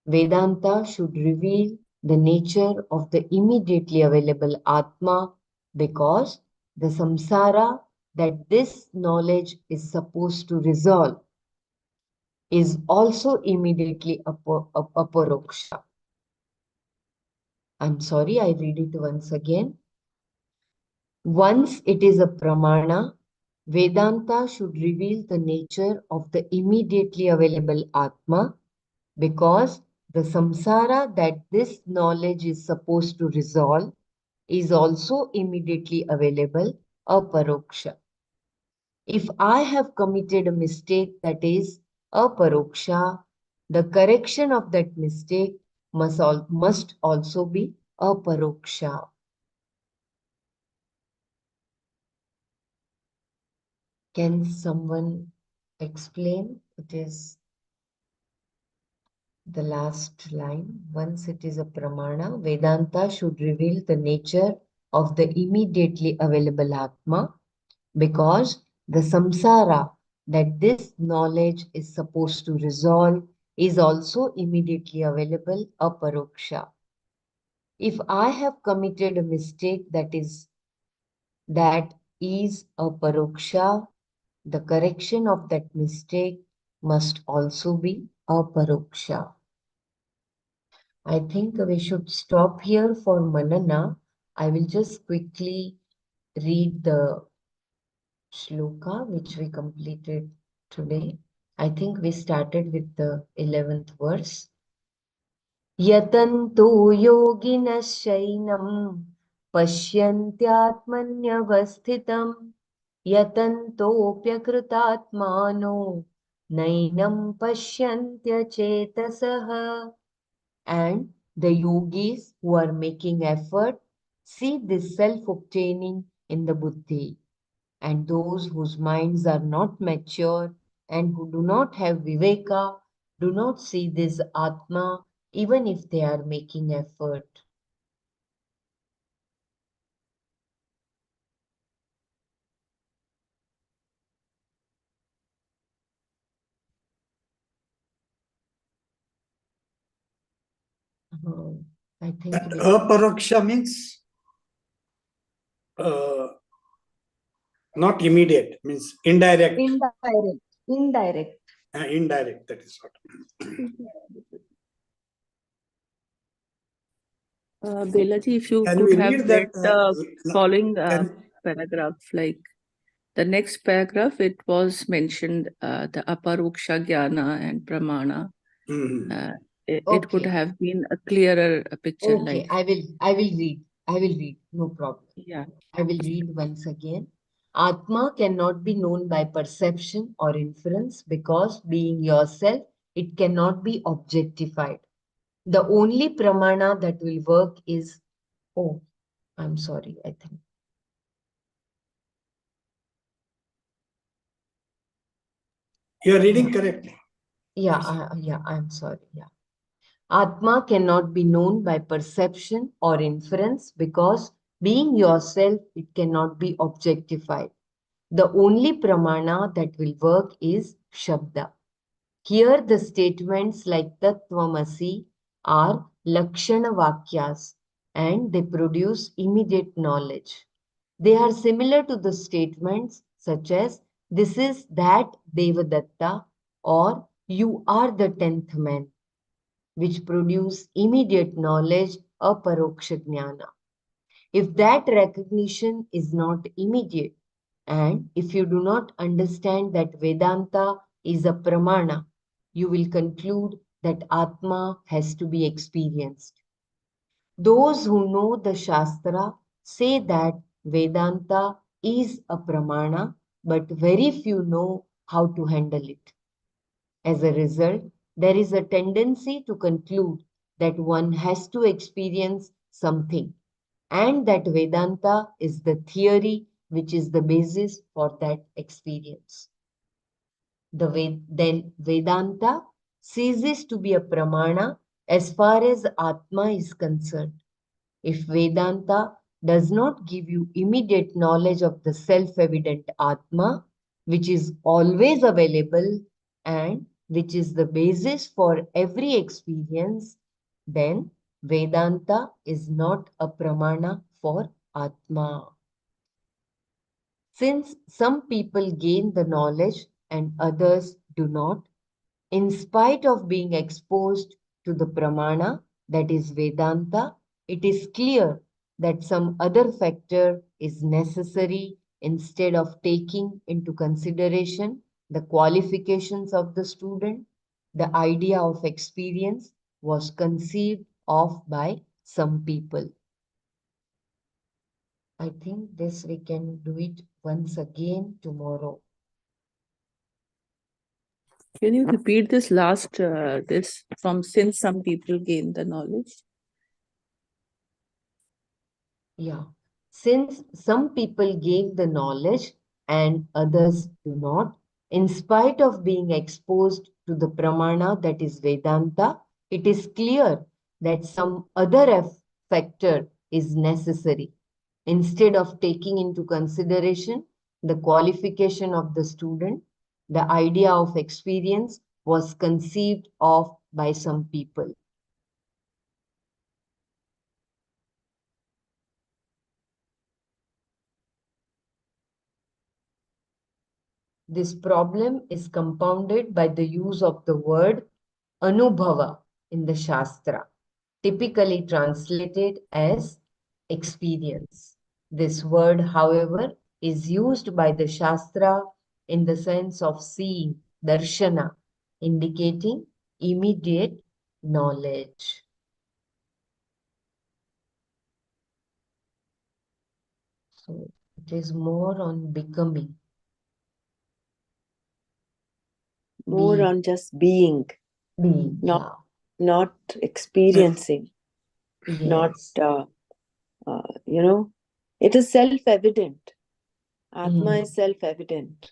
Vedanta should reveal the nature of the immediately available Atma, because the samsara that this knowledge is supposed to resolve is also immediately aparoksha. I'm sorry, I read it once again. Once it is a pramana, Vedanta should reveal the nature of the immediately available Atma, because the samsara that this knowledge is supposed to resolve is also immediately available, aparoksha. If I have committed a mistake that is aparoksha, the correction of that mistake must also be aparoksha. Can someone explain? It is the last line. Once it is a pramana, Vedanta should reveal the nature of the immediately available Atma, because the samsara that this knowledge is supposed to resolve is also immediately available, aparoksha. If I have committed a mistake that is aparoksha, the correction of that mistake must also be aparoksha. I think we should stop here for Manana. I will just quickly read the shloka which we completed today. I think we started with the 11th verse. Yatanto yoginashainam pasyantyatmanyavasthitam yatantopyakritatmano nainam pasyantyachetasaha. And the yogis who are making effort see this self-obtaining in the buddhi. And those whose minds are not mature and who do not have viveka do not see this Atma even if they are making effort. I think Aparoksha means not immediate, means indirect. Indirect. Indirect, that is what. Belaji, if you Can could we have read read that? the following Can- paragraph, like the next paragraph, it was mentioned the aparoksha jnana and pramana. Mhm. It could have been a clearer picture. Okay, Like I will read. No problem. yeah. I will read once again. Atma cannot be known by perception or inference, because being yourself, it cannot be objectified. The only pramana that will work is, oh, I'm sorry, I think. You are reading correctly. Yeah, I'm sorry. Yeah. Atma cannot be known by perception or inference, because being yourself, it cannot be objectified. The only pramana that will work is Shabda. Here the statements like Tattvamasi are Lakshana Vakyas, and they produce immediate knowledge. They are similar to the statements such as this is that Devadatta or you are the 10th man, which produce immediate knowledge, aparoksha jnana. If that recognition is not immediate, and if you do not understand that Vedanta is a pramana, you will conclude that Atma has to be experienced. Those who know the Shastra say that Vedanta is a pramana, but very few know how to handle it. As a result, there is a tendency to conclude that one has to experience something, and that Vedanta is the theory which is the basis for that experience. Then Vedanta ceases to be a pramana as far as Atma is concerned. If Vedanta does not give you immediate knowledge of the self-evident Atma, which is always available and which is the basis for every experience, then Vedanta is not a pramana for Atma. Since some people gain the knowledge and others do not, in spite of being exposed to the pramana, that is Vedanta, it is clear that some other factor is necessary instead of taking into consideration the qualifications of the student. The idea of experience was conceived of by some people. I think this we can do it once again tomorrow. Can you repeat this last, this from since some people gain the knowledge? Yeah. Since some people gain the knowledge and others do not, in spite of being exposed to the pramana that is Vedanta, it is clear that some other factor is necessary. Instead of taking into consideration the qualification of the student, the idea of experience was conceived of by some people. This problem is compounded by the use of the word anubhava in the Shastra, typically translated as experience. This word, however, is used by the Shastra in the sense of seeing, darshana, indicating immediate knowledge. So it is more on becoming. More on just being, not experiencing, not, it is self-evident. Atma is self-evident.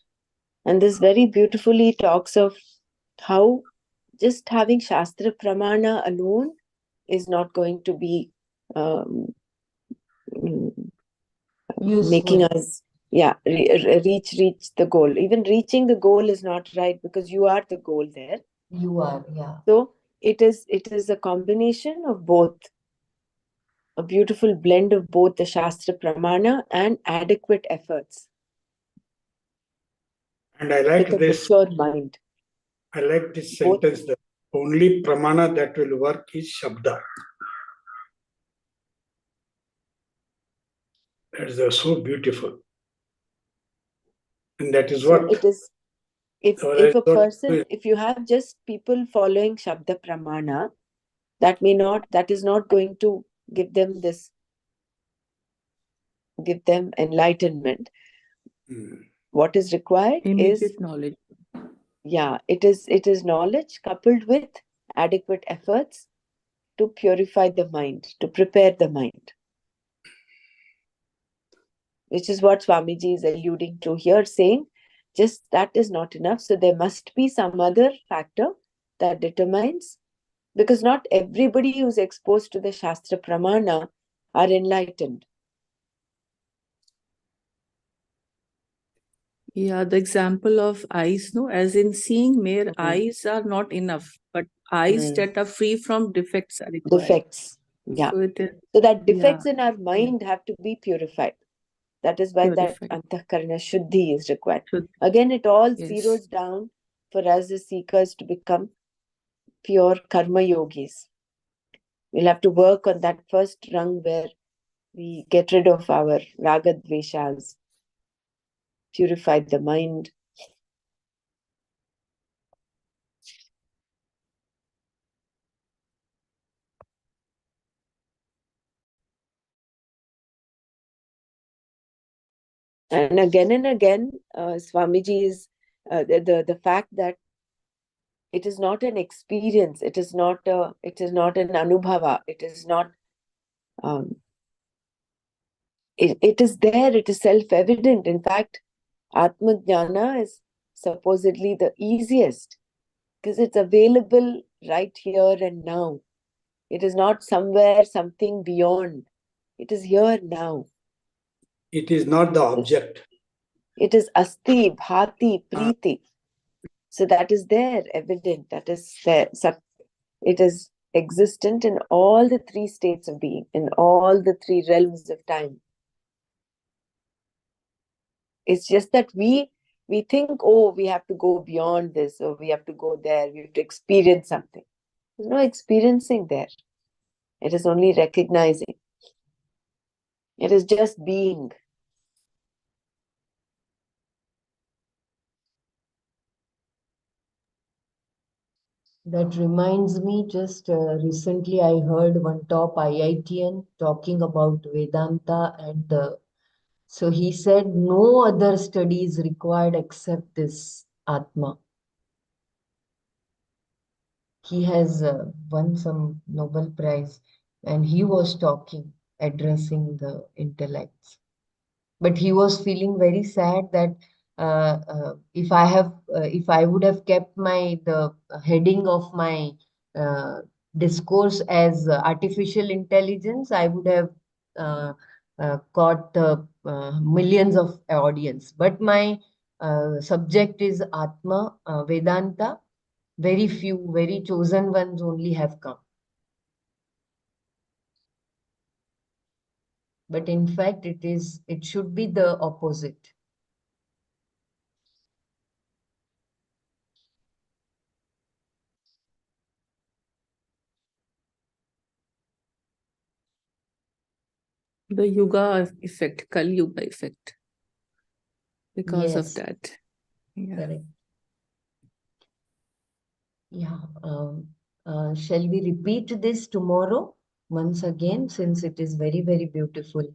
And this very beautifully talks of how just having Shastra Pramana alone is not going to be making us reach the goal. Even reaching the goal is not right, because you are the goal there. You are, yeah. So it is a combination of both, a beautiful blend of both the Shastra Pramana and adequate efforts. And I like with this. A mature mind. I like this sentence, that only pramana that will work is Shabda. That is so beautiful. And that is what it is. If a person, if you have just people following Shabda Pramana, that is not going to give them enlightenment. What is required immediate is knowledge. Yeah, it is knowledge coupled with adequate efforts to purify the mind, to prepare the mind. Which is what Swamiji is alluding to here, saying just that is not enough. So there must be some other factor that determines, because not everybody who is exposed to the Shastra Pramana are enlightened. Yeah, the example of eyes, no, as in seeing mere eyes are not enough, but eyes that are free from defects are required. Defects, yeah. So that defects in our mind have to be purified. That is why that Antahkarana Shuddhi is required. Again, it all zeroes down for us as seekers to become pure karma yogis. We'll have to work on that first rung where we get rid of our raga dveshas, purify the mind. And again, Swamiji is the fact that it is not an experience, it is not an anubhava, it is not. It is there, it is self-evident. In fact, Atma Jnana is supposedly the easiest, because it's available right here and now. It is not somewhere, something beyond. It is here now. It is not the object. It is asti, bhati, priti. So that is there, evident, that is there. It is existent in all the three states of being, in all the three realms of time. It's just that we think, oh, we have to go beyond this, or we have to go there, we have to experience something. There's no experiencing there. It is only recognizing. It is just being. That reminds me, just recently I heard one top IITian talking about Vedanta, and so he said no other study is required except this Atma. He has won some Nobel Prize, and he was talking, addressing the intellects. But he was feeling very sad that if I would have kept the heading of my discourse as artificial intelligence, I would have caught millions of audience. But my subject is Atma, Vedanta. Very few, very chosen ones only have come. But in fact, it should be the opposite. The Yuga effect, Kali Yuga effect. Because of Yes. that. Yeah. Correct. Yeah. Shall we repeat this tomorrow once again, since it is very, very beautiful?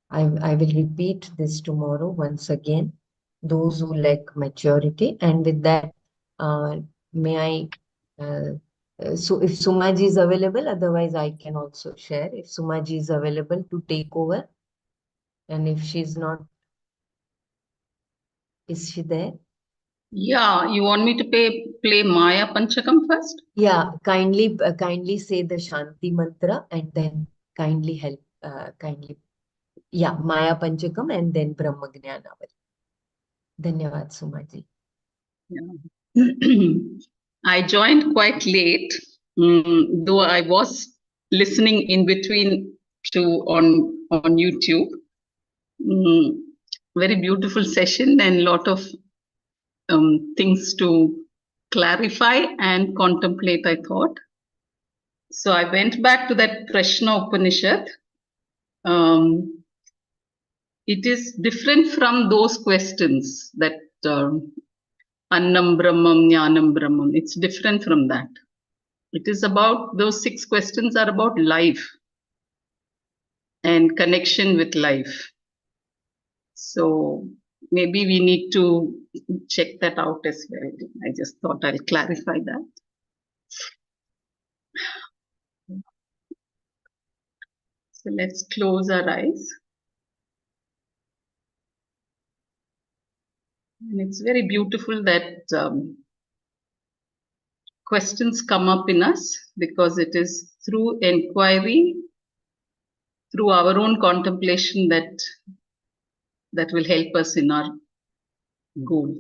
I will repeat this tomorrow once again. Those who lack maturity, and with that, may I? So if Sumaji is available, otherwise I can also share. If Sumaji is available to take over, and if she's not, is she there? Yeah, you want me to play Maya Panchakam first? Yeah, kindly say the Shanti mantra and then kindly help, yeah, Maya Panchakam and then Brahma Jnanavari. Dhanyavad, Sumaji. Yeah. I joined quite late, though I was listening in between on YouTube. Very beautiful session and lot of things to clarify and contemplate, I thought. So I went back to that Prashna Upanishad. It is different from those questions that Annam Brahmam, Jnanam Brahmam. It's different from that. It is about, those 6 questions are about life and connection with life. So maybe we need to check that out as well. I just thought I'll clarify that. So let's close our eyes. And it's very beautiful that questions come up in us, because it is through inquiry, through our own contemplation, that will help us in our goal,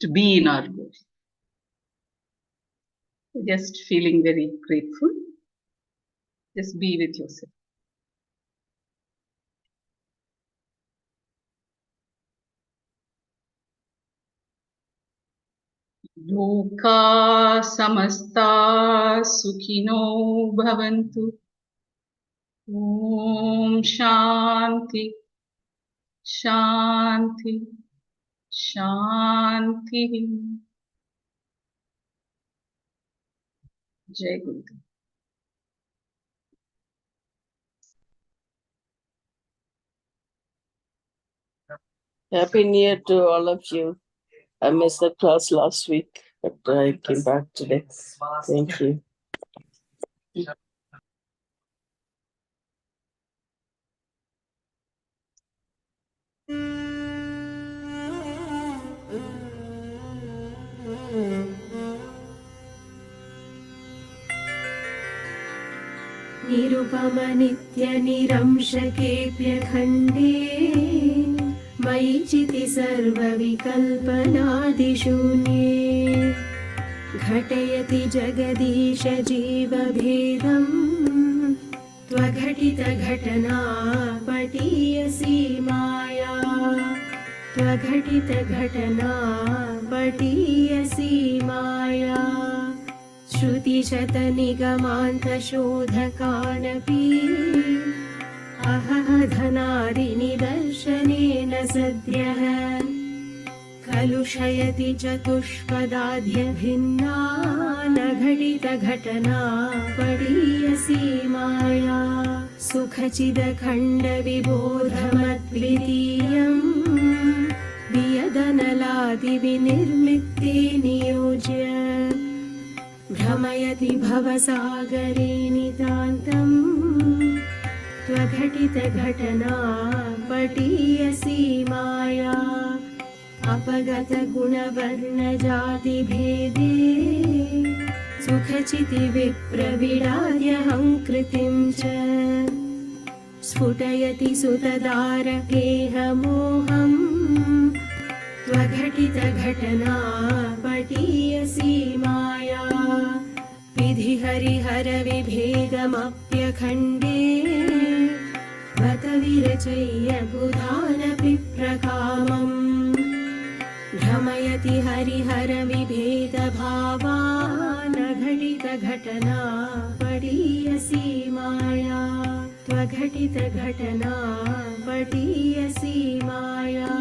to be in our goal. Just feeling very grateful. Just be with yourself. Loka samasta sukhino bhavantu. Om Shanti, Shanti, Shanti. Jai Guru. Happy New Year to all of you. I missed the class last week, but I came back today. Thank you. निरुपमनित्यनिरंशकेऽप्यखण्डे मयि चिति सर्वविकल्पनादिशून्ये घटयति जगदीश जीवभेदम् त्वघटितघटना पटीयसी माया त्वघटितघटना पटीयसी माया श्रुतिशतनिगमान्तशोधकानपि अहधनादिनिदर्शनेन सद्यः कलुषयति चतुष्पदाद्यभिन्ना न घटितघटना पडीयसी माया सुखचिदखण्डविबोधमद्वितीयम् वियदनलादिविनिर्मित्ते नियोज्य भ्रमयति भवसागरे नितान्तम् त्वघटितघटना पटीयसी माया अपगतगुणवर्णजातिभेदे सुखचितिविप्रविडाद्यहङ्कृतिं च स्फुटयति सुतदारकेहमोहम् त्वघटितघटना पटीयसी माया विधिहरिहरविभेदमप्यखण्डे बत विरचय्य बुधानपि प्रकामम् भ्रमयति हरिहरविभेदभावान् घटितघटना पडीयसी माया त्वघटितघटना पडीयसी माया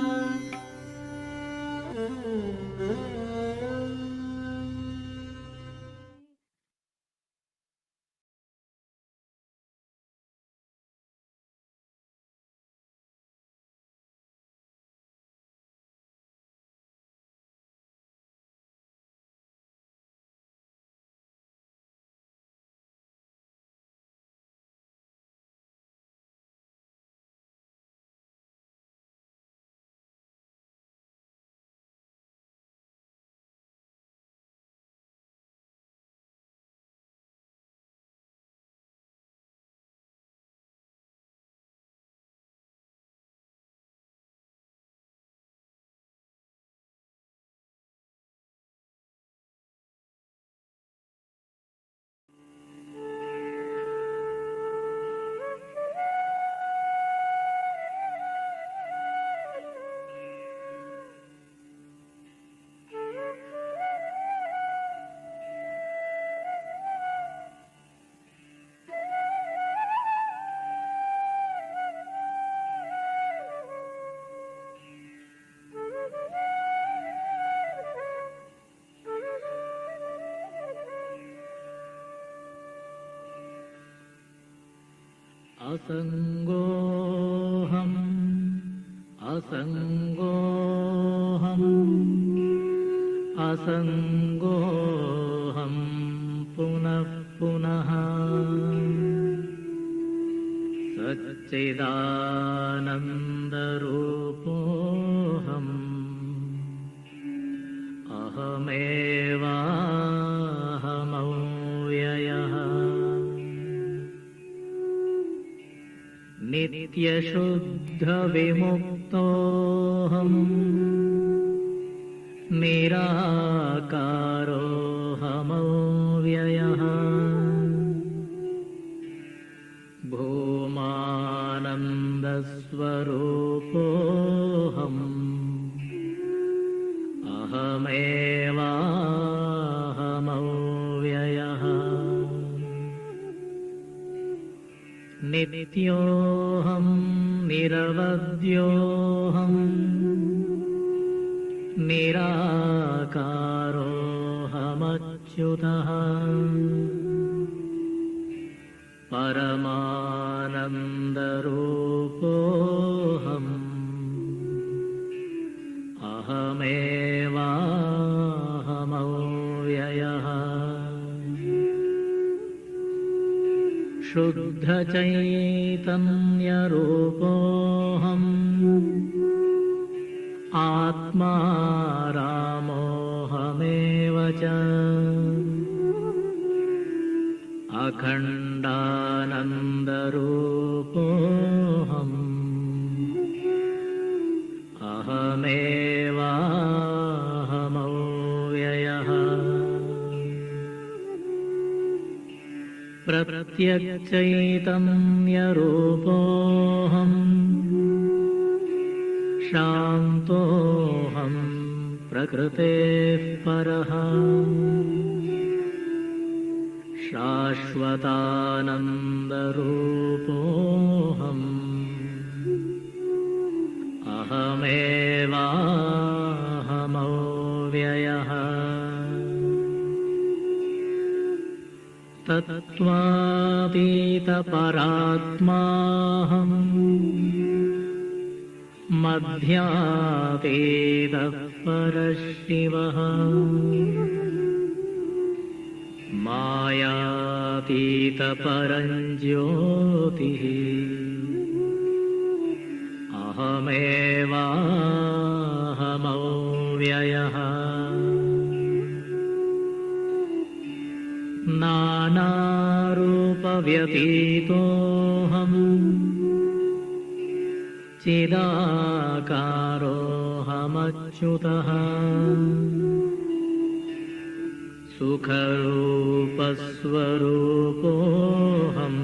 असङ्गोऽहम् असङ्गोऽहम् असङ्गोऽहम् पुनः पुनः सच्चिदानन्दरूपोऽहम् अहमेवाहमव्ययः नित्यशुद्धविमुक्तोऽहम् निराकारोऽहमव्ययः भूमानन्दस्वरूपोऽहम् अहमेवाहमव्ययः नित्योऽहम् निरवद्योऽहम् निराकारोऽहमच्युतः परमानन्दरूपोऽहम् अहमेवाहमव्ययः शुद्धचैतन्यरूपोऽहम् आत्मा रामोऽहमेव च अखण्डानन्दरूपोऽहम् अहमेवाहमव्ययः प्रत्यक्चैतन्यरूपोऽहम् शान्तोऽहं प्रकृतेः परः शाश्वतानन्दरूपोऽहम् अहमेवाहमव्ययः तत्त्वातीतपरात्माहम् मध्यातीतः परशिवः मायातीतपरञ्ज्योतिः अहमेवाहमव्ययः नानारूपव्यतीतोऽहम् चिदाकारोऽहमच्युतः सुखरूपस्वरूपोऽहम्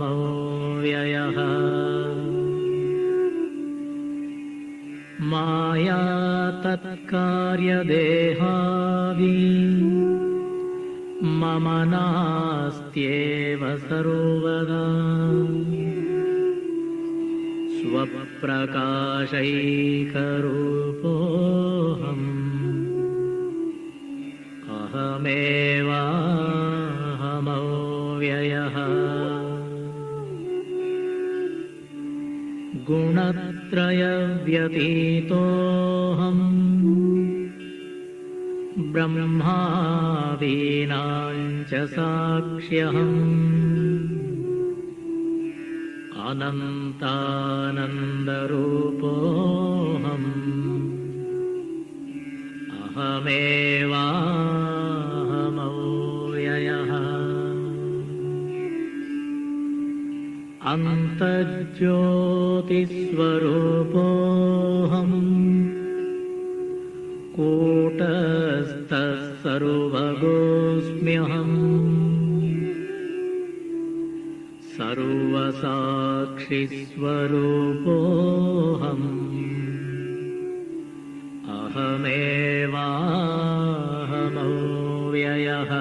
अहमेवाहमव्ययः माया तत्कार्यदेहादि मम नास्त्येव सर्वदा स्वप्रकाशैकरूपोऽहम् अहमेवाहमव्ययः गुणत्रयव्यतीतोऽहम् ब्रह्मादीनां च साक्ष्यहम् अनन्तानन्दरूपोऽहम् अहमेवाहमव्ययः अन्तर्ज्योतिस्वरूपोऽहम् कूटस्थः सर्वगोऽस्म्यहम् सर्वसाक्षिस्वरूपोऽहम् अहमेवाहमव्ययः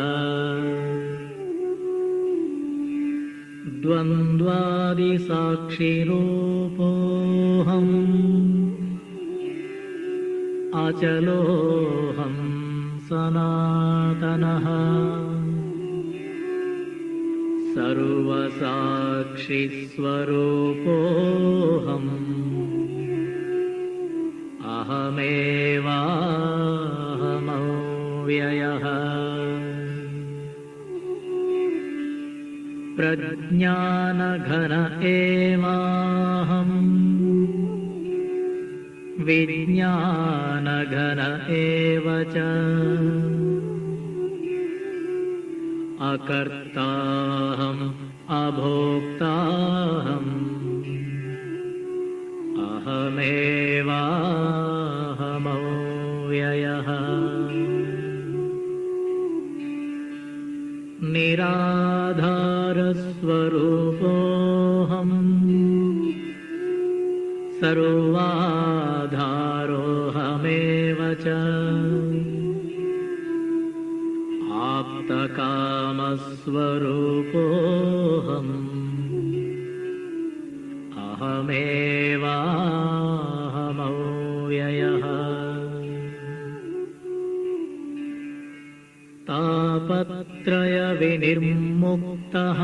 द्वन्द्वादिसाक्षिरूपोऽहम् अचलोऽहं सनातनः सर्वसाक्षिस्वरूपोऽहम् अहमेवाहमव्ययः प्रज्ञानघन एवाहम् विज्ञानघन एव च अकर्ताहम् अभोक्ताहम् अहमेवाहमव्ययः निराधारस्वरूपोऽहम् सर्वाधारोऽहमेव च आप्तकामस्वरूपोऽहम् अहमेवाहमव्ययः तापत्रयविनिर्मुक्तः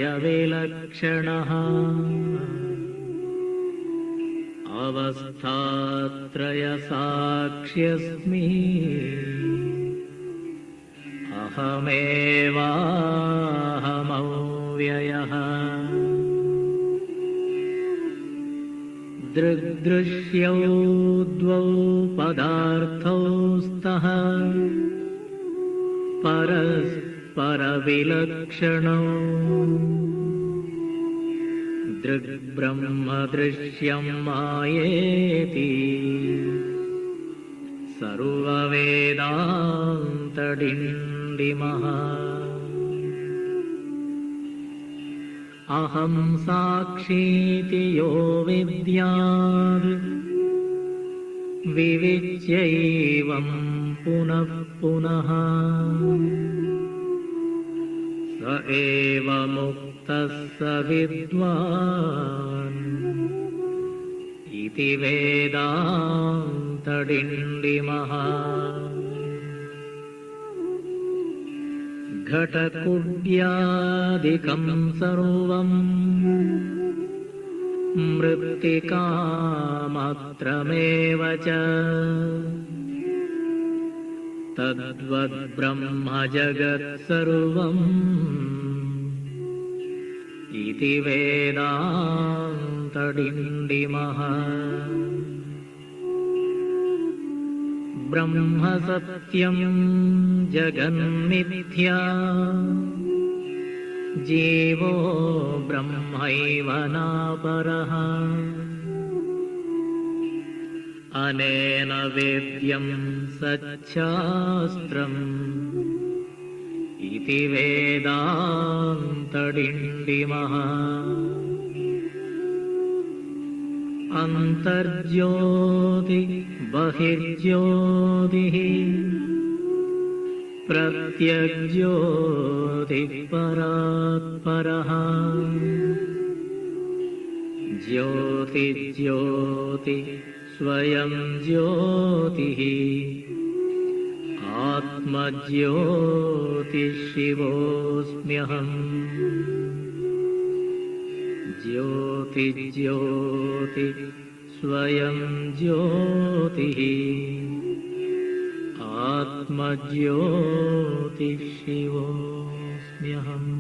देहत्रयविलक्षणः अवस्थात्रयसाक्ष्यस्मि अहमेवाहमव्ययः दृग्दृश्यौ द्वौ पदार्थौ स्तः परविलक्षणौ दृग्ब्रह्मदृश्यं मायेति सर्ववेदान्तडिण्डिमः अहं साक्षीति यो विद्यात् विविच्यैवं पुनः पुनः स एव मुक्तः स विद्वान् इति वेदान्तडिण्डिमः घटकुड्यादिकं सर्वं मृत्तिकामात्रमेव च तद्वद्ब्रह्म जगत्सर्वम् इति वेदान्तडिण्डिमः ब्रह्म सत्यं जगन्मिथ्या जीवो ब्रह्मैव नापरः अनेन वेद्यं सच्छास्त्रम् इति वेदान्तडिण्डिमः अन्तर्ज्योति बहिर्ज्योतिः प्रत्यग्ज्योतिः परात्परः ज्योतिज्योति स्वयं ज्योतिः आत्मज्योतिः शिवोऽस्म्यहम् ज्योतिज्योति स्वयं ज्योतिः आत्मज्योतिः शिवोऽस्म्यहम्